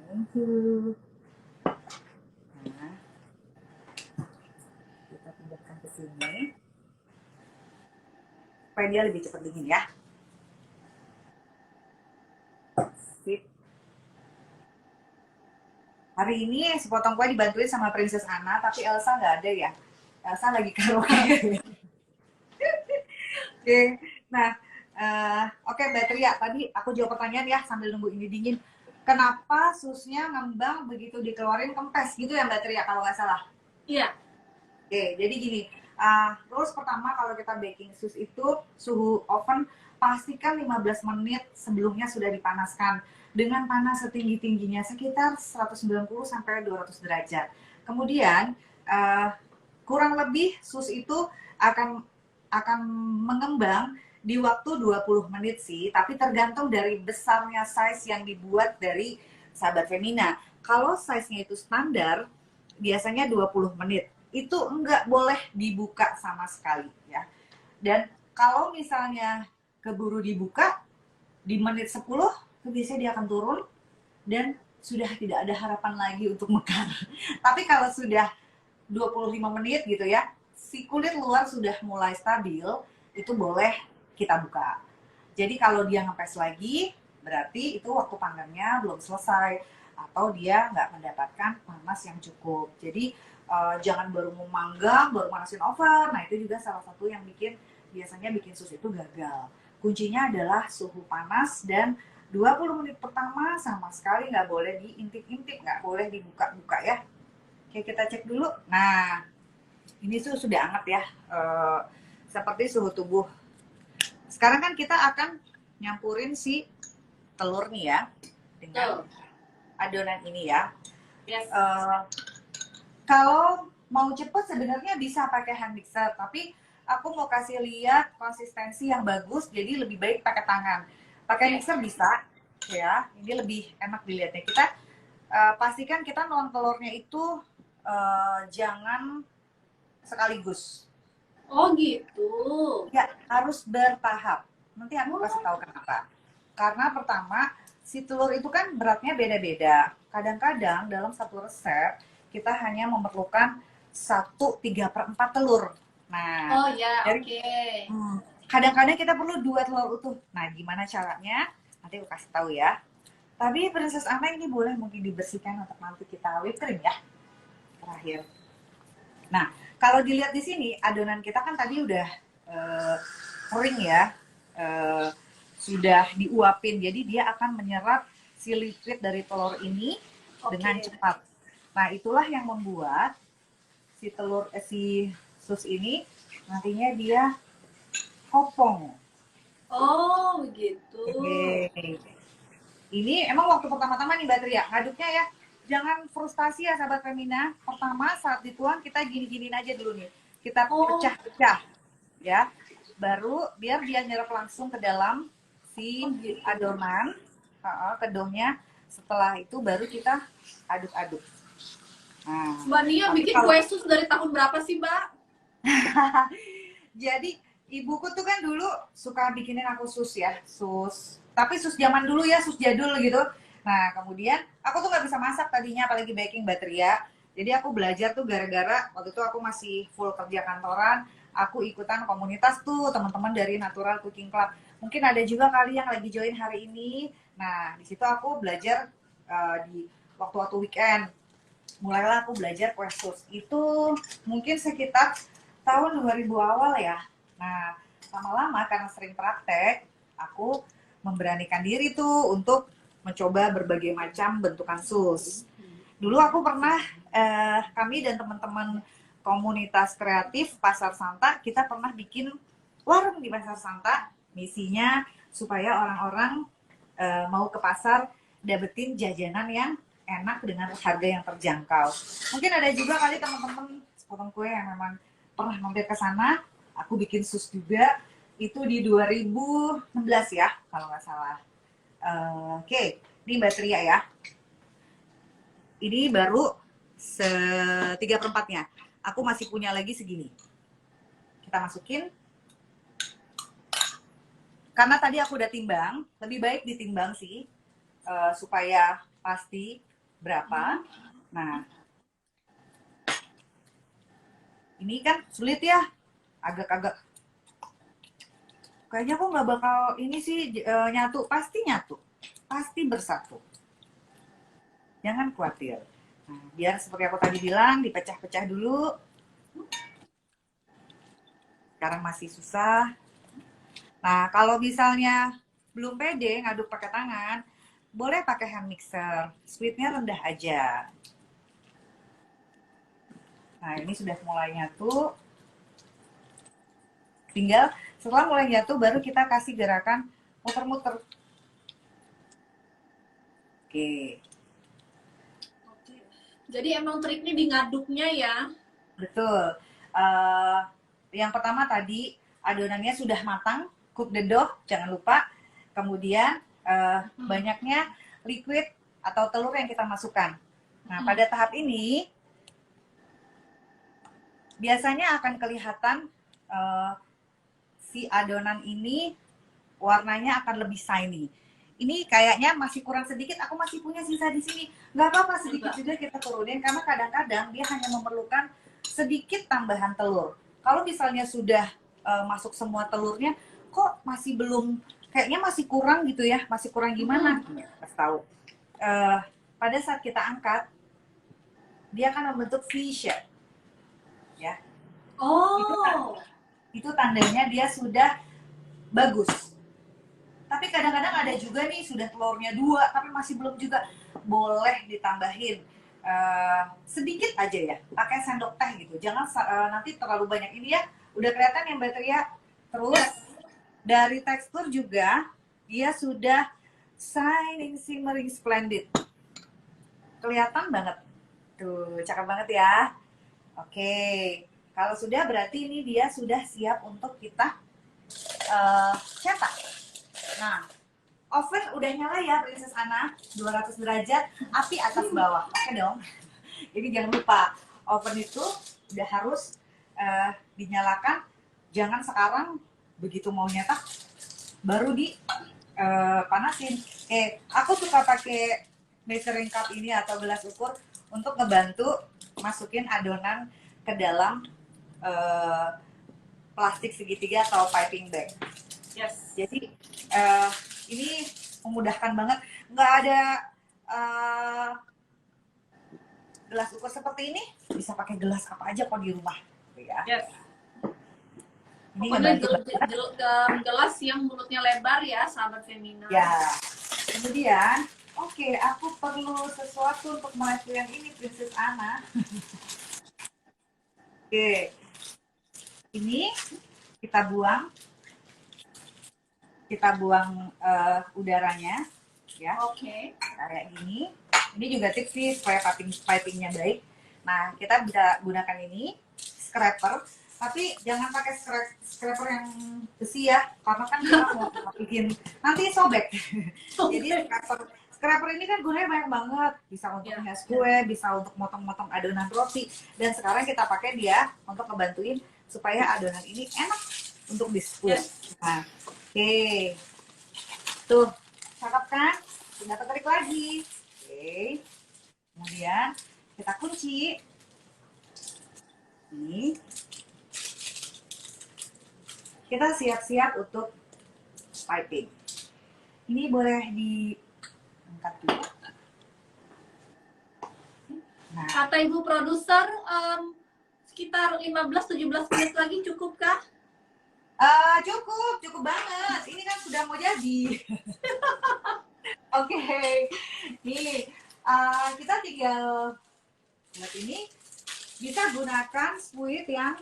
Thank you. Nah, kita pindahkan ke sini supaya dia lebih cepat dingin ya. Sip. Hari ini sepotong kue dibantuin sama Princess Anna, tapi Elsa nggak ada ya. Elsa lagi karaoke. Oke, nah, oke Mbak Tria, tadi aku jawab pertanyaan ya sambil nunggu ini dingin. Kenapa susnya ngembang begitu dikeluarin kempes gitu ya Mbak Tria kalau nggak salah? Iya. Oke, jadi gini, terus pertama kalau kita baking sus itu suhu oven pastikan 15 menit sebelumnya sudah dipanaskan dengan panas setinggi-tingginya sekitar 190 sampai 200 derajat. Kemudian kurang lebih sus itu akan mengembang di waktu 20 menit sih, tapi tergantung dari besarnya size yang dibuat dari sahabat Femina. Kalau size-nya itu standar, biasanya 20 menit. Itu enggak boleh dibuka sama sekali ya. Dan kalau misalnya keburu dibuka, di menit 10, biasanya dia akan turun dan sudah tidak ada harapan lagi untuk mekar. Tapi kalau sudah 25 menit gitu ya, si kulit luar sudah mulai stabil, itu boleh kita buka. Jadi kalau dia ngepes lagi, berarti itu waktu panggangnya belum selesai atau dia nggak mendapatkan panas yang cukup. Jadi jangan baru mau manggang, baru manasin oven. Nah itu juga salah satu yang biasanya bikin sus itu gagal. Kuncinya adalah suhu panas dan 20 menit pertama sama sekali nggak boleh diintip-intip, nggak boleh dibuka-buka ya. Oke, kita cek dulu. Nah, ini sudah hangat ya, seperti suhu tubuh. Sekarang kan kita akan nyampurin si telur nih ya dengan adonan ini ya. Yes. Kalau mau cepet sebenarnya bisa pakai hand mixer, tapi aku mau kasih lihat konsistensi yang bagus, jadi lebih baik pakai tangan. Pakai mixer bisa ya, ini lebih enak dilihatnya. Kita pastikan kita nuang telurnya itu jangan sekaligus. Oh gitu. Ya, harus bertahap. Nanti aku kasih tahu kenapa. Karena pertama, si telur itu kan beratnya beda-beda. Kadang-kadang dalam satu resep, kita hanya memerlukan 1/3/4 telur. Nah, Oh ya, oke. Kadang-kadang kita perlu 2 telur utuh. Nah, gimana caranya? Nanti aku kasih tahu ya. Tapi Princess Anna ini boleh mungkin dibersihkan untuk nanti kita whipped cream ya. Terakhir. Nah, kalau dilihat di sini adonan kita kan tadi udah kering ya, sudah diuapin, jadi dia akan menyerap si liquid dari telur ini dengan cepat. Nah, itulah yang membuat si si sus ini nantinya dia kopong. Oh begitu. Ini emang waktu pertama-tama nih Mbak Tria, ngaduknya ya jangan frustasi ya sahabat Femina. Pertama saat dituang kita gini-giniin aja dulu nih. Kita pecah-pecah ya. Baru biar dia nyerap langsung ke dalam si adonan, kedongnya. Setelah itu baru kita aduk-aduk. Nah, Mbak Nia bikin kue sus dari tahun berapa sih Mbak? Jadi ibuku tuh kan dulu suka bikinin aku sus ya, sus. Tapi sus zaman dulu ya, sus jadul gitu. Nah, kemudian aku tuh nggak bisa masak tadinya, apalagi baking Batria. Jadi aku belajar tuh gara-gara waktu itu aku masih full kerja kantoran. Aku ikutan komunitas tuh teman-teman dari Natural Cooking Club. Mungkin ada juga kali yang lagi join hari ini. Nah, di situ aku belajar di waktu-waktu weekend. Mulailah aku belajar kue sus. Itu mungkin sekitar tahun 2000 awal ya. Nah, lama-lama karena sering praktek, aku memberanikan diri tuh untuk mencoba berbagai macam bentukan sus. Dulu aku pernah, kami dan teman-teman komunitas kreatif Pasar Santa, kita pernah bikin warung di Pasar Santa. Misinya supaya orang-orang mau ke pasar dapetin jajanan yang enak dengan harga yang terjangkau. Mungkin ada juga kali teman-teman sepotong kue yang memang pernah mampir ke sana. Aku bikin sus juga itu di 2016 ya kalau nggak salah. Oke, ini Mbak Tria ya. Ini baru 3/4-nya. Aku masih punya lagi segini. Kita masukin. Karena tadi aku udah timbang, lebih baik ditimbang sih, supaya pasti berapa. Nah, ini kan sulit ya, agak-agak. Kayaknya aku nggak bakal ini sih nyatu, pasti bersatu. Jangan khawatir. Nah, biar seperti aku tadi bilang, dipecah-pecah dulu. Sekarang masih susah. Nah, kalau misalnya belum pede ngaduk pakai tangan, boleh pakai hand mixer. Speednya rendah aja. Nah, ini sudah mulai nyatu. Tinggal setelah mulai nyatu, baru kita kasih gerakan muter-muter. Oke. Jadi emang triknya di ngaduknya ya. Betul. Yang pertama tadi adonannya sudah matang, cook the dough, jangan lupa. Kemudian banyaknya liquid atau telur yang kita masukkan. Nah, pada tahap ini biasanya akan kelihatan si adonan ini warnanya akan lebih shiny. Ini kayaknya masih kurang sedikit, aku masih punya sisa di sini. Nggak apa-apa, sedikit juga kita turunin, karena kadang-kadang dia hanya memerlukan sedikit tambahan telur. Kalau misalnya sudah masuk semua telurnya, kok masih belum, kayaknya masih kurang gitu ya, masih kurang gimana? Kasih tahu. Pada saat kita angkat, dia akan membentuk V-shape. Ya. Oh. Itu tandanya dia sudah bagus. Tapi kadang-kadang ada juga nih sudah telurnya 2 tapi masih belum juga, boleh ditambahin sedikit aja ya, pakai sendok teh gitu, jangan nanti terlalu banyak. Ini ya udah kelihatan ya Mbak Tria. Terus dari tekstur juga dia sudah shining, shimmering, splendid, kelihatan banget tuh, cakep banget ya. Oke, kalau sudah berarti ini dia sudah siap untuk kita cetak. Nah, oven udah nyala ya Princess Anna, 200 derajat, api atas bawah. Oke dong. Jadi jangan lupa, oven itu udah harus dinyalakan. Jangan sekarang begitu mau nyetak baru di panasin. Aku suka pakai measuring cup ini atau gelas ukur untuk ngebantu masukin adonan ke dalam plastik segitiga atau piping bag. Yes. Jadi ini memudahkan banget. Nggak ada gelas ukur seperti ini, bisa pakai gelas apa aja kok di rumah, ya. Yes. Ini Pokoknya gelas yang mulutnya lebar ya, sahabat Femina. Ya. Kemudian, oke, aku perlu sesuatu untuk melesu yang ini, Princess Anna. Oke, ini kita buang udaranya ya. Oke. Kayak gini. Ini juga tips sih supaya pipingnya baik. Nah, kita bisa gunakan ini scraper, tapi jangan pakai scraper yang besi ya, karena kan kita mau bikin nanti sobek. Jadi scraper ini kan gunanya banyak banget, bisa untuk ngehias kue, bisa untuk motong-motong adonan roti, dan sekarang kita pakai dia untuk ngebantuin supaya adonan ini enak untuk di-squeeze. Nah, oke. Tuh, cakep kan? Tinggal terik lagi. Oke. Kemudian kita kunci. Ini. Kita siap-siap untuk piping. Ini boleh diangkat dulu. Nah, kata ibu produser sekitar 15-17 menit lagi cukupkah? Cukup banget. Ini kan sudah mau jadi. Oke, nih kita tinggal buat ini. Bisa gunakan spuit yang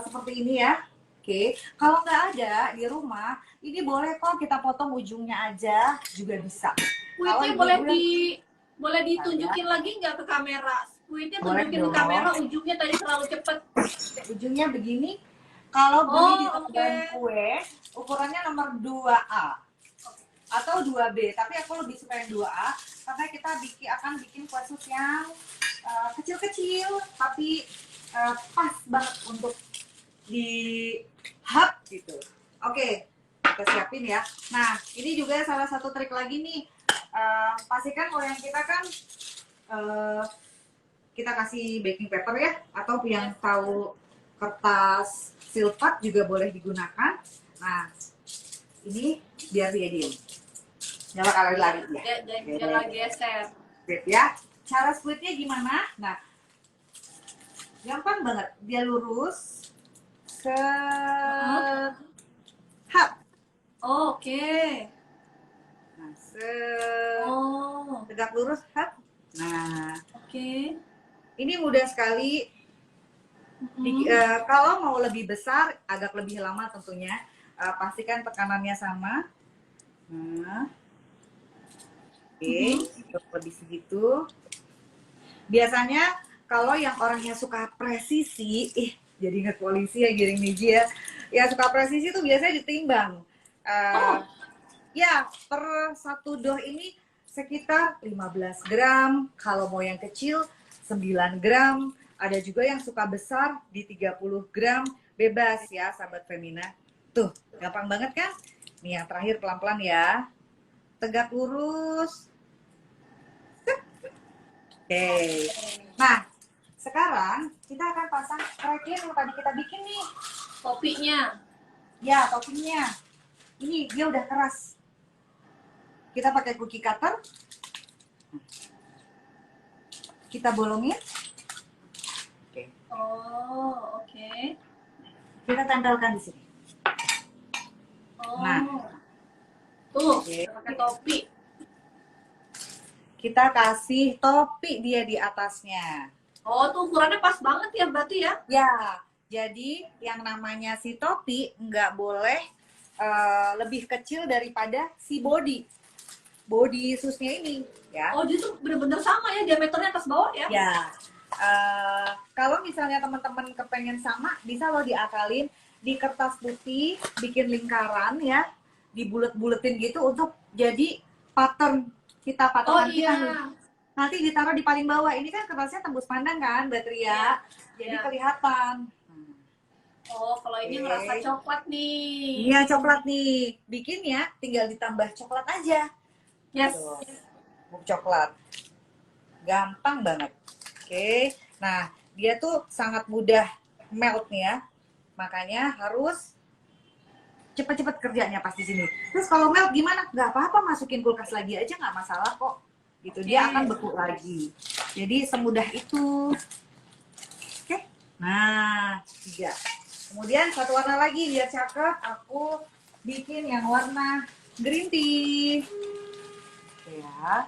seperti ini ya. Oke, kalau nggak ada di rumah, ini boleh kok kita potong ujungnya aja juga bisa. Kalau Squidnya ibu-ibu yang boleh saya, ditunjukin lagi nggak ke kamera? Squidnya boleh tunjukin ke dong. kamera, ujungnya tadi terlalu cepet. Ujungnya begini. Kalau beli di Oh, oke. Tonggan Kue, ukurannya nomor 2A atau 2B. Tapi aku lebih suka yang 2A karena kita akan bikin kue sus yang kecil-kecil tapi pas banget untuk di hub gitu. Oke, kita siapin ya. Nah, ini juga salah satu trik lagi nih. Pastikan loyang kita kan kita kasih baking paper ya, atau yang tahu kertas silpat juga boleh digunakan. Nah, ini biar dia diem. Jangan kalau lari ya. Jangan geser. Sip ya. Cara squidnya gimana? Nah, gampang banget. Dia lurus. Set. Hap. Oh, oke. Nah, set. Oh, Tegak lurus. Hap. Nah, oke. ini mudah sekali. Kalau mau lebih besar, agak lebih lama tentunya. Pastikan tekanannya sama. Nah, oke, lebih segitu. Biasanya kalau yang orangnya suka presisi, jadi ingat polisi ya, giring Niji ya. Ya suka presisi tuh biasanya ditimbang. Ya, per satu dough ini sekitar 15 gram. Kalau mau yang kecil 9 gram. Ada juga yang suka besar di 30 gram. Bebas ya, sahabat Femina. Tuh, gampang banget kan? Nih yang terakhir pelan-pelan ya. Tegak lurus. Oke. Nah, sekarang kita akan pasang crackling yang tadi kita bikin nih. Topinya. Ya, toppingnya. Ini dia udah keras. Kita pakai cookie cutter. Kita bolongin. Oke. Oh, oke. Kita tempelkan di sini. Oh. Nah. Tuh, Oke. pakai topi. Kita kasih topi dia di atasnya. Oh, tuh ukurannya pas banget ya berarti ya? Ya, jadi yang namanya si topi nggak boleh lebih kecil daripada si body susnya ini ya. Oh, jadi tuh bener-bener sama ya diameternya atas bawah ya? Ya, kalau misalnya teman-teman kepengen sama, bisa lo diakalin di kertas putih, bikin lingkaran ya, dibulet-buletin gitu untuk jadi pattern kita, patokan kita nih. Nanti ditaruh di paling bawah. Ini kan kertasnya tembus pandang kan, Mbak Tria? Jadi kelihatan. Oh, kalau ini ngerasa coklat nih. Iya, coklat nih. Bikin ya, tinggal ditambah coklat aja. Yes. Bubuk coklat. Gampang banget. Oke. Nah, dia tuh sangat mudah melt nih ya. Makanya harus cepet-cepet kerjanya pas di sini. Terus kalau melt gimana? Nggak apa-apa, masukin kulkas lagi aja nggak masalah kok. Gitu, dia akan beku lagi. Jadi semudah itu. Oke. Nah, 3. Kemudian satu warna lagi biar cakep, aku bikin yang warna green tea. Oke ya.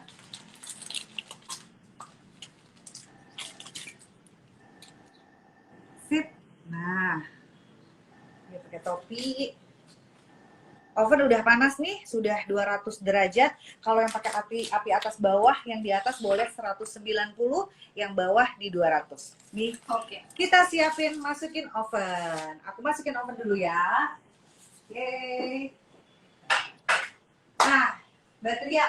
Sip. Nah, ini pakai topi. Oven udah panas nih, sudah 200 derajat. Kalau yang pakai api atas bawah, yang di atas boleh 190, yang bawah di 200. Nih, Oke. kita siapin masukin oven. Aku masukin oven dulu ya. Oke. Nah, Mbak Tria,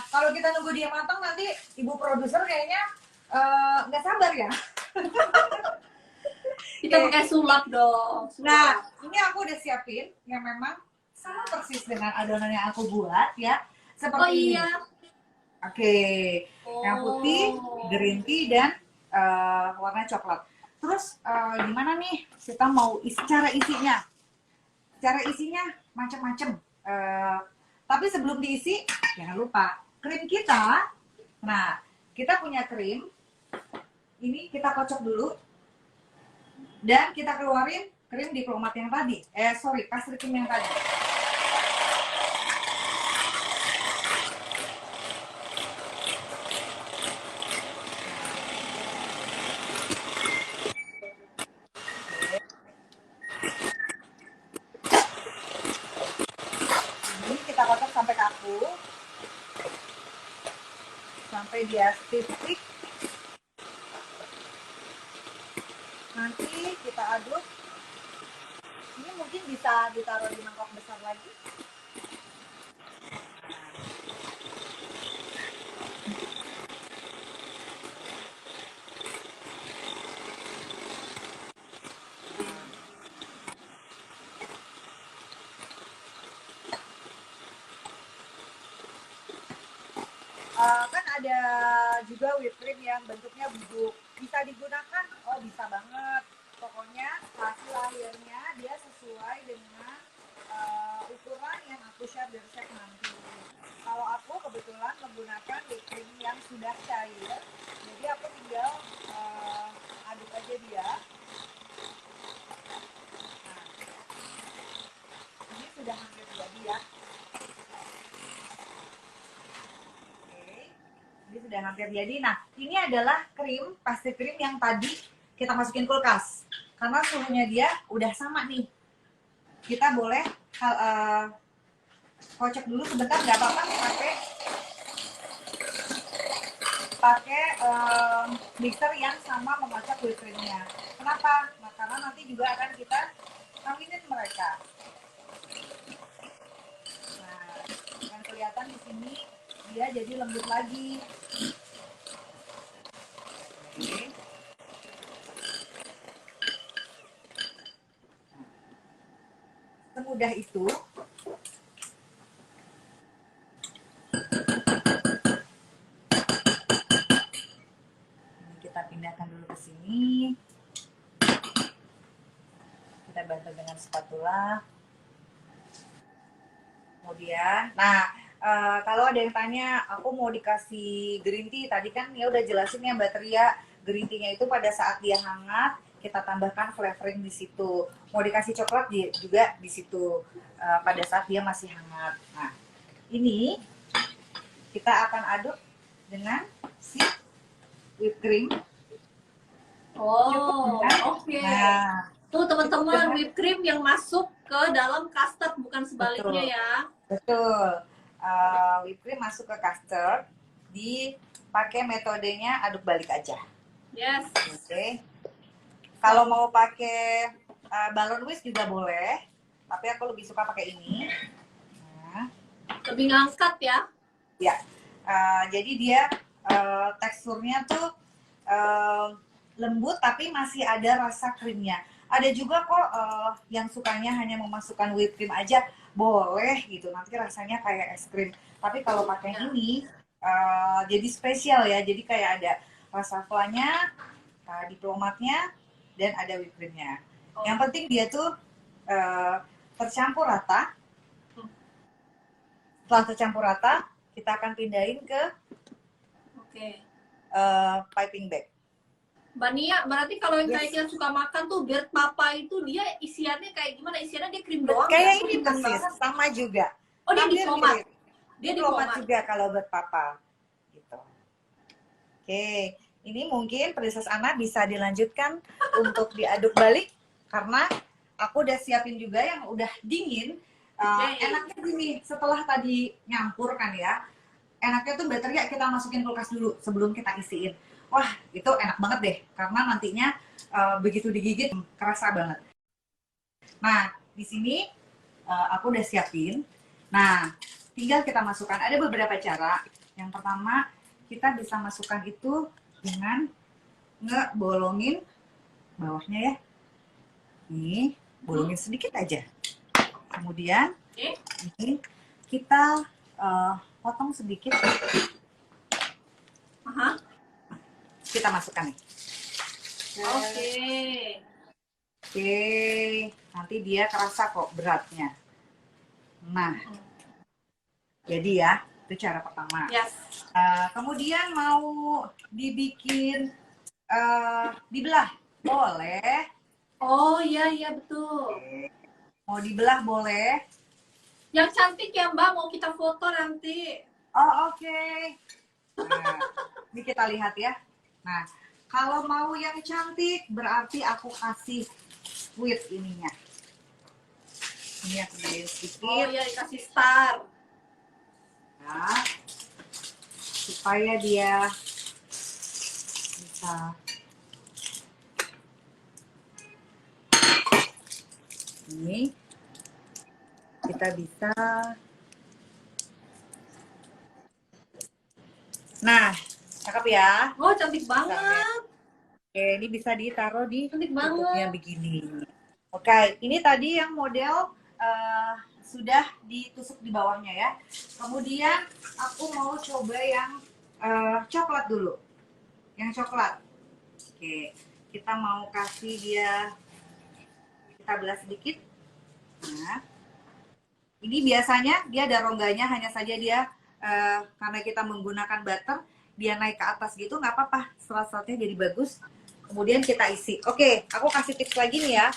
kalau kita nunggu dia matang nanti ibu produser kayaknya nggak sabar ya. Kita pakai sulap dong. Nah, ini aku udah siapin yang memang sama persis dengan adonan yang aku buat ya. Seperti ini. Oke. Yang putih, green tea, dan warna coklat. Terus gimana nih kita mau cara isinya? Cara isinya macam-macam. Tapi sebelum diisi, jangan lupa krim kita. Nah, kita punya krim. Ini kita kocok dulu. Dan kita keluarin krim diplomat yang tadi. Pastry cream yang tadi. aku sampai dia stick. Nanti kita aduk. Ini mungkin bisa ditaruh di mangkok besar lagi. Kan ada juga whipped cream yang bentuknya bubuk, bisa digunakan. Oh, bisa banget. Pokoknya hasil akhirnya dia sesuai dengan ukuran yang aku share di resep nanti. Kalau aku kebetulan menggunakan whipped cream yang sudah cair, jadi aku tinggal aduk aja dia. Nah, ini sudah hampir jadi ya. Ini sudah hampir jadi. Nah, ini adalah krim, pasti krim yang tadi kita masukin kulkas. Karena suhunya dia udah sama nih. Kita boleh kocok dulu sebentar, nggak apa-apa pakai mixer yang sama mengocok whipped creamnya. Kenapa? Nah, karena nanti juga akan kita kawinin mereka. Nah, yang kelihatan di sini dia jadi lembut lagi. Oke. Semudah itu. Ini kita pindahkan dulu ke sini. Kita bantu dengan spatula. Kemudian, nah, kalau ada yang tanya, aku mau dikasih green tea, tadi kan ya udah jelasin ya Mbak Tria, green tea-nya itu pada saat dia hangat, kita tambahkan flavoring di situ. Mau dikasih coklat juga di situ pada saat dia masih hangat. Nah, ini kita akan aduk dengan si whipped cream. Oh, oke. Nah, tuh teman-teman, whipped cream yang masuk ke dalam custard, bukan sebaliknya ya. Betul. Whipped cream masuk ke custard, dipakai metodenya aduk balik aja. Yes. Oke. Kalau mau pakai balon whisk juga boleh, tapi aku lebih suka pakai ini. Nah, lebih ngangkat ya. Ya. Jadi dia teksturnya tuh lembut tapi masih ada rasa krimnya. Ada juga kok yang sukanya hanya memasukkan whipped cream aja, boleh gitu. Nanti rasanya kayak es krim. Tapi kalau pakai ini jadi spesial ya. Jadi kayak ada rasa flanya, diplomatnya, dan ada whipped creamnya. Yang penting dia tuh tercampur rata. Setelah tercampur rata, kita akan pindahin ke piping bag. Mbak Nia, berarti kalau yang kayak kita suka makan tuh Bird Papa itu dia isiannya kayak gimana? Isiannya dia krim doang? Kayak ini persis, sama juga. Oh, dia diplomat. Dia diplomat juga kalau Bird Papa. Gitu. Oke, ini mungkin Princess Anna bisa dilanjutkan untuk diaduk balik karena aku udah siapin juga yang udah dingin. Enaknya gini, setelah tadi nyampur kan ya, enaknya tuh baterai kita masukin kulkas dulu sebelum kita isiin. Wah, itu enak banget deh, karena nantinya begitu digigit kerasa banget. Nah, di sini aku udah siapin. Nah, tinggal kita masukkan. Ada beberapa cara. Yang pertama, kita bisa masukkan itu dengan ngebolongin bawahnya ya. Nih, bolongin sedikit aja. Kemudian, ini kita potong sedikit. Kita masukkan nih. Oke, nanti dia kerasa kok beratnya. Nah, jadi ya, itu cara pertama. Yes. Kemudian mau dibikin dibelah, boleh. Oh iya betul. Mau dibelah boleh. Yang cantik ya Mbak, mau kita foto nanti. Oh oke. Nah, ini kita lihat ya. Nah, kalau mau yang cantik berarti aku kasih squid ininya. Ini aku gedein sedikit. Oh iya, dikasih star. ya, supaya dia bisa ini kita bisa. Nah, cakep ya. Oh, cantik banget. Oke, ini bisa ditaruh di Cantik bentuknya banget. begini. Oke, ini tadi yang model sudah ditusuk di bawahnya ya. Kemudian aku mau coba yang coklat dulu. Yang coklat. Oke, kita mau kasih dia, kita belah sedikit. Nah, ini biasanya dia ada rongganya, hanya saja dia karena kita menggunakan butter, dia naik ke atas gitu, nggak apa-apa, serat-seratnya jadi bagus. Kemudian kita isi. Oke, aku kasih tips lagi nih ya.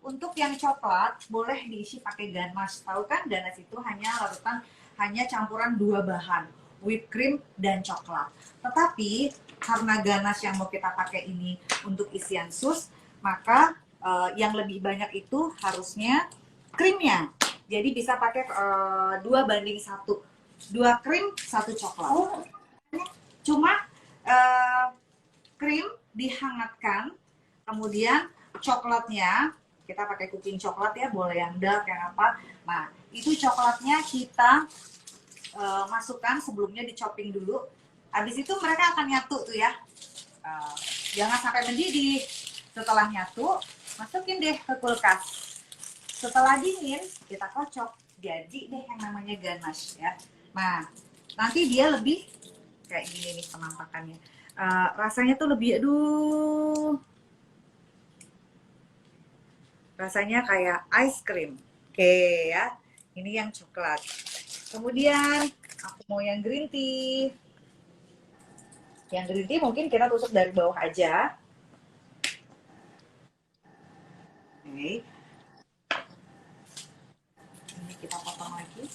Untuk yang coklat boleh diisi pakai ganache. Tahu kan ganache itu hanya larutan, hanya campuran dua bahan, whipped cream dan coklat. Tetapi karena ganache yang mau kita pakai ini untuk isian sus, maka yang lebih banyak itu harusnya krimnya. Jadi bisa pakai 2:1, 2 krim 1 coklat. Oh, Cuma krim dihangatkan, kemudian coklatnya kita pakai cooking coklat ya, boleh yang dark yang apa. Nah itu coklatnya kita masukkan, sebelumnya di chopping dulu. Habis itu mereka akan nyatu tuh ya. Jangan sampai mendidih. Setelah nyatu, masukin deh ke kulkas. Setelah dingin, kita kocok. Jadi deh yang namanya ganache ya. Nah, nanti dia lebih kayak gini nih penampakannya. Rasanya tuh lebih, aduh. Rasanya kayak ice cream. Oke ya. Ini yang coklat. Kemudian, aku mau yang green tea. Yang green tea mungkin kita tusuk dari bawah aja. Oke. Ini kita potong lagi.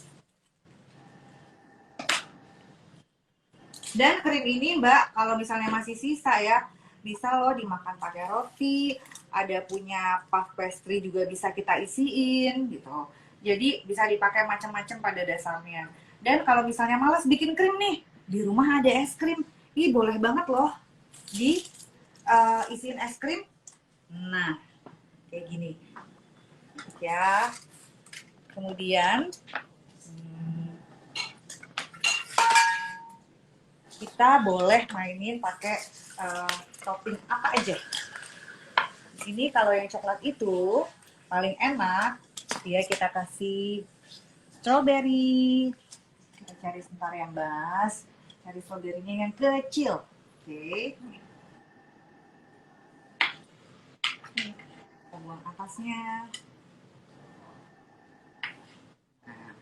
Dan krim ini Mbak, kalau misalnya masih sisa ya, bisa loh dimakan pakai roti, ada punya puff pastry juga bisa kita isiin gitu. Jadi bisa dipakai macam-macam pada dasarnya. Dan kalau misalnya malas bikin krim nih, di rumah ada es krim, ih boleh banget loh di isiin es krim. Nah, kayak gini. Ya. Kemudian kita boleh mainin pakai topping apa aja. Ini kalau yang coklat itu paling enak, dia kita kasih strawberry. Kita cari sebentar yang bas, cari strawberry-nya yang kecil. Oke. Kita buang atasnya. Nah,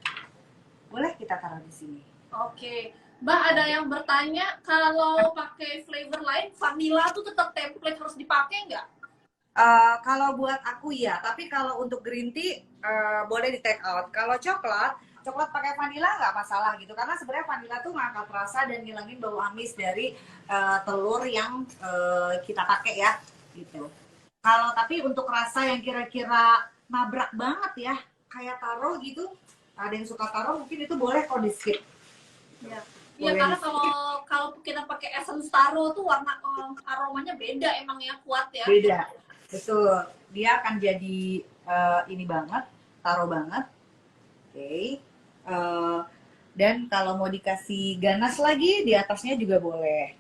boleh kita taruh di sini. oke. Mbak, ada yang bertanya kalau pakai flavor lain, vanilla tuh tetap template harus dipakai nggak? Kalau buat aku ya, tapi kalau untuk green tea boleh di take out. Kalau coklat, coklat pakai vanilla nggak masalah gitu, karena sebenarnya vanilla tuh ngangkat rasa dan ngilangin bau amis dari telur yang kita pakai ya, gitu. Kalau tapi untuk rasa yang kira-kira nabrak banget ya, kayak taro gitu, ada yang suka taro mungkin itu boleh kok di skip. Ya. Iya, karena kalau kita pakai essence taro tuh warna aromanya beda emang ya, kuat ya. Beda, betul. Dia akan jadi ini banget, taro banget. Oke. Dan kalau mau dikasih ganas lagi di atasnya juga boleh.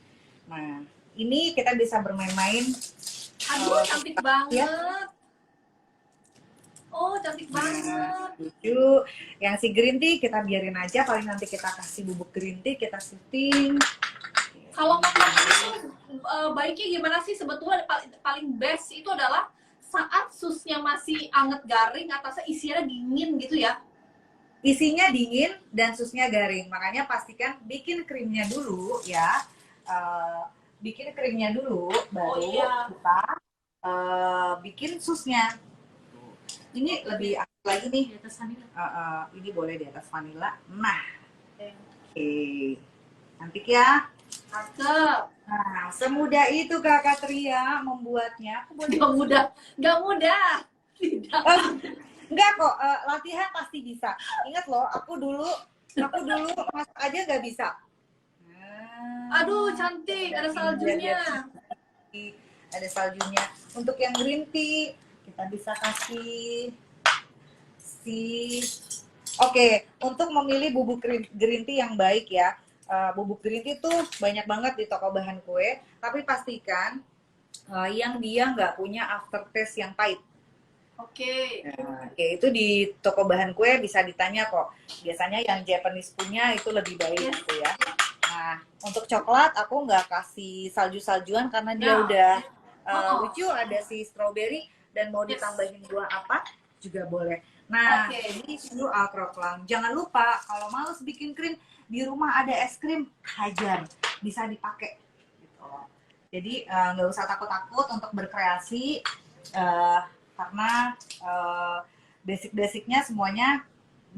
Nah, ini kita bisa bermain-main. Aduh, cantik banget. Ya. Oh, cantik banget. Lucu. Yang si green tea kita biarin aja, paling nanti kita kasih bubuk green tea, kita setting. Kalau makan itu baiknya gimana sih? Sebetulnya paling best itu adalah saat susnya masih anget garing, atasnya isinya dingin gitu ya. Isinya dingin dan susnya garing, makanya pastikan bikin krimnya dulu ya. Bikin krimnya dulu, baru kita bikin susnya. Ini lebih aktif lagi nih. Di atas vanilla. Ini boleh di atas vanilla. Nah, oke. Cantik ya. Cakep. Nah, semudah itu Kakak Tria membuatnya. Gak mudah. Gak mudah. Tidak. Enggak kok, latihan pasti bisa. Ingat loh, aku dulu Aku dulu masak aja nggak bisa. Aduh, cantik, ada saljunya. Ada saljunya. Untuk yang green tea, kita bisa kasih Oke, untuk memilih bubuk green tea yang baik ya. Bubuk green tea tuh banyak banget di toko bahan kue, tapi pastikan yang dia nggak punya aftertaste yang pahit. Oke. Nah, itu di toko bahan kue bisa ditanya kok. Biasanya yang Japanese punya itu lebih baik gitu ya. Nah, untuk coklat aku nggak kasih salju-saljuan karena dia udah lucu, ada si strawberry dan mau ditambahin buah apa juga boleh. Nah, ini Shu Al Kroklang. Jangan lupa kalau males bikin krim, di rumah ada es krim, hajar, bisa dipakai. Gitu. Jadi nggak usah takut-takut untuk berkreasi. Karena basic-basicnya semuanya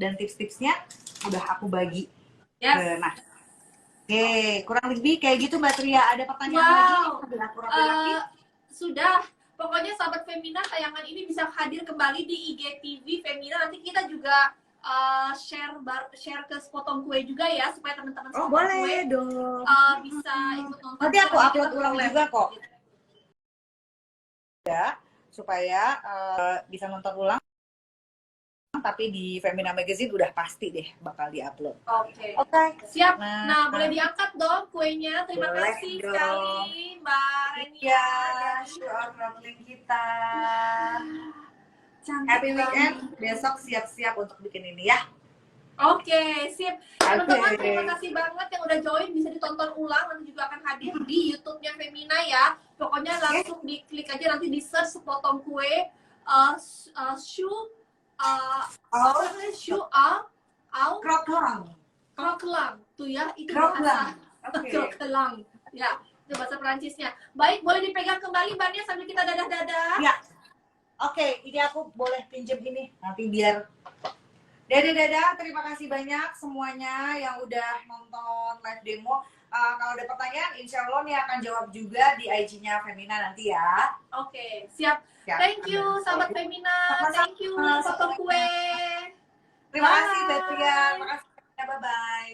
dan tips-tipsnya udah aku bagi. Nah, oke, kurang lebih kayak gitu Mbak Tria. Ada pertanyaan lagi sambil aku rapi-rapi? Sudah. Pokoknya sahabat Femina, tayangan ini bisa hadir kembali di IGTV Femina. Nanti kita juga share ke Sepotong Kue juga ya, supaya teman-teman Sepotong Kue dong. bisa ikut nonton. Nanti aku upload ulang juga kok. Ya, supaya bisa nonton ulang. Tapi di Femina Magazine udah pasti deh bakal diupload. Oke. Siap. Nah, boleh diangkat dong kuenya. Terima kasih sekali Mbak Renia dan Shu Al Kroklang kita. Happy weekend. Besok siap-siap untuk bikin ini ya. Oke, sip. Teman-teman, terima kasih banget yang udah join. Bisa ditonton ulang, nanti juga akan hadir di YouTube-nya Femina ya. Pokoknya langsung diklik aja, nanti di search Sepotong Kue Shu Kroklang tuh ya, itu bahasa Kroklang ya, itu bahasa Perancisnya. Baik, boleh dipegang kembali bannya sambil kita dadah-dadah ya. Oke, ini aku boleh pinjem ini nanti biar dadah. Terima kasih banyak semuanya yang udah nonton live demo. Kalau ada pertanyaan, insya Allah nih akan jawab juga di IG-nya Femina nanti ya. Oke, siap. Thank you, sahabat Femina. Thank you, Sepotong Kue. Terima kasih, Betria. Terima kasih, bye-bye.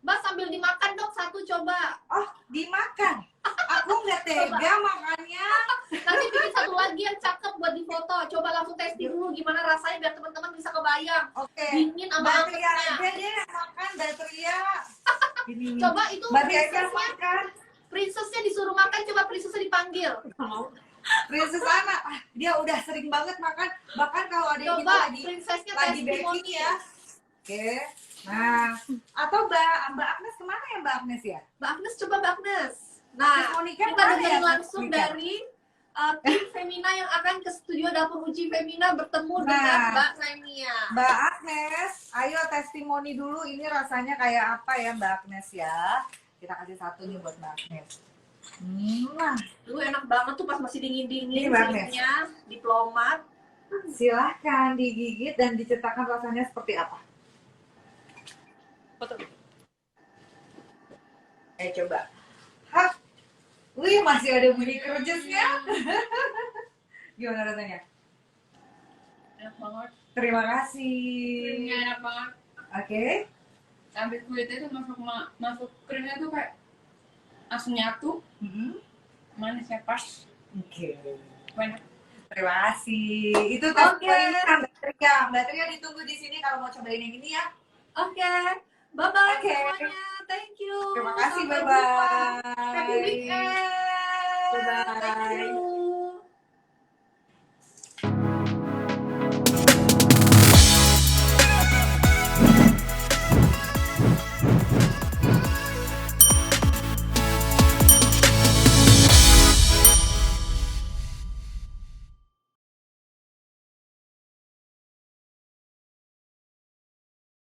Mbak, sambil dimakan dong satu coba. Oh, dimakan? Aku nggak tega makannya. Nanti bikin satu lagi yang cakep buat difoto. Coba langsung testing dulu gimana rasanya biar teman-teman bisa kebayang. Oke. Dingin sama Betria aja deh makan, Betria. Coba itu makan. Princessnya disuruh makan, coba princessnya dipanggil. Princess Anna, dia udah sering banget makan. Bahkan kalau ada yang lagi baking ya. Oke. Nah, atau Mbak Agnes kemana ya Mbak Agnes ya? Mbak Agnes, coba Mbak Agnes. Nah, kita dengerin langsung dari tim Femina yang akan ke studio Dapur Uji Femina bertemu dengan Mbak Renia. Mbak Agnes, ayo testimoni dulu ini rasanya kayak apa ya Mbak Agnes ya. Kita kasih satu nih buat Mbak Agnes. Enak banget tuh pas masih dingin-dingin kulitnya, diplomat. Silahkan digigit dan diceritakan rasanya seperti apa. Coba. Hah? Wih, masih ada bunyi kerjasnya. Gimana rasanya? Enak banget. Terima kasih. Krimnya enak banget. Oke. Habis kulitnya itu masuk krimnya tuh kayak langsung nyatu. Manisnya pas. Oke. Banyak. Terima kasih. Itu testimoni Mbak Tria ditunggu di sini kalau mau cobain yang ini ya. Oke. Bye-bye semuanya. Thank you. Terima kasih. Bye-bye. Happy weekend. Bye-bye. Thank you.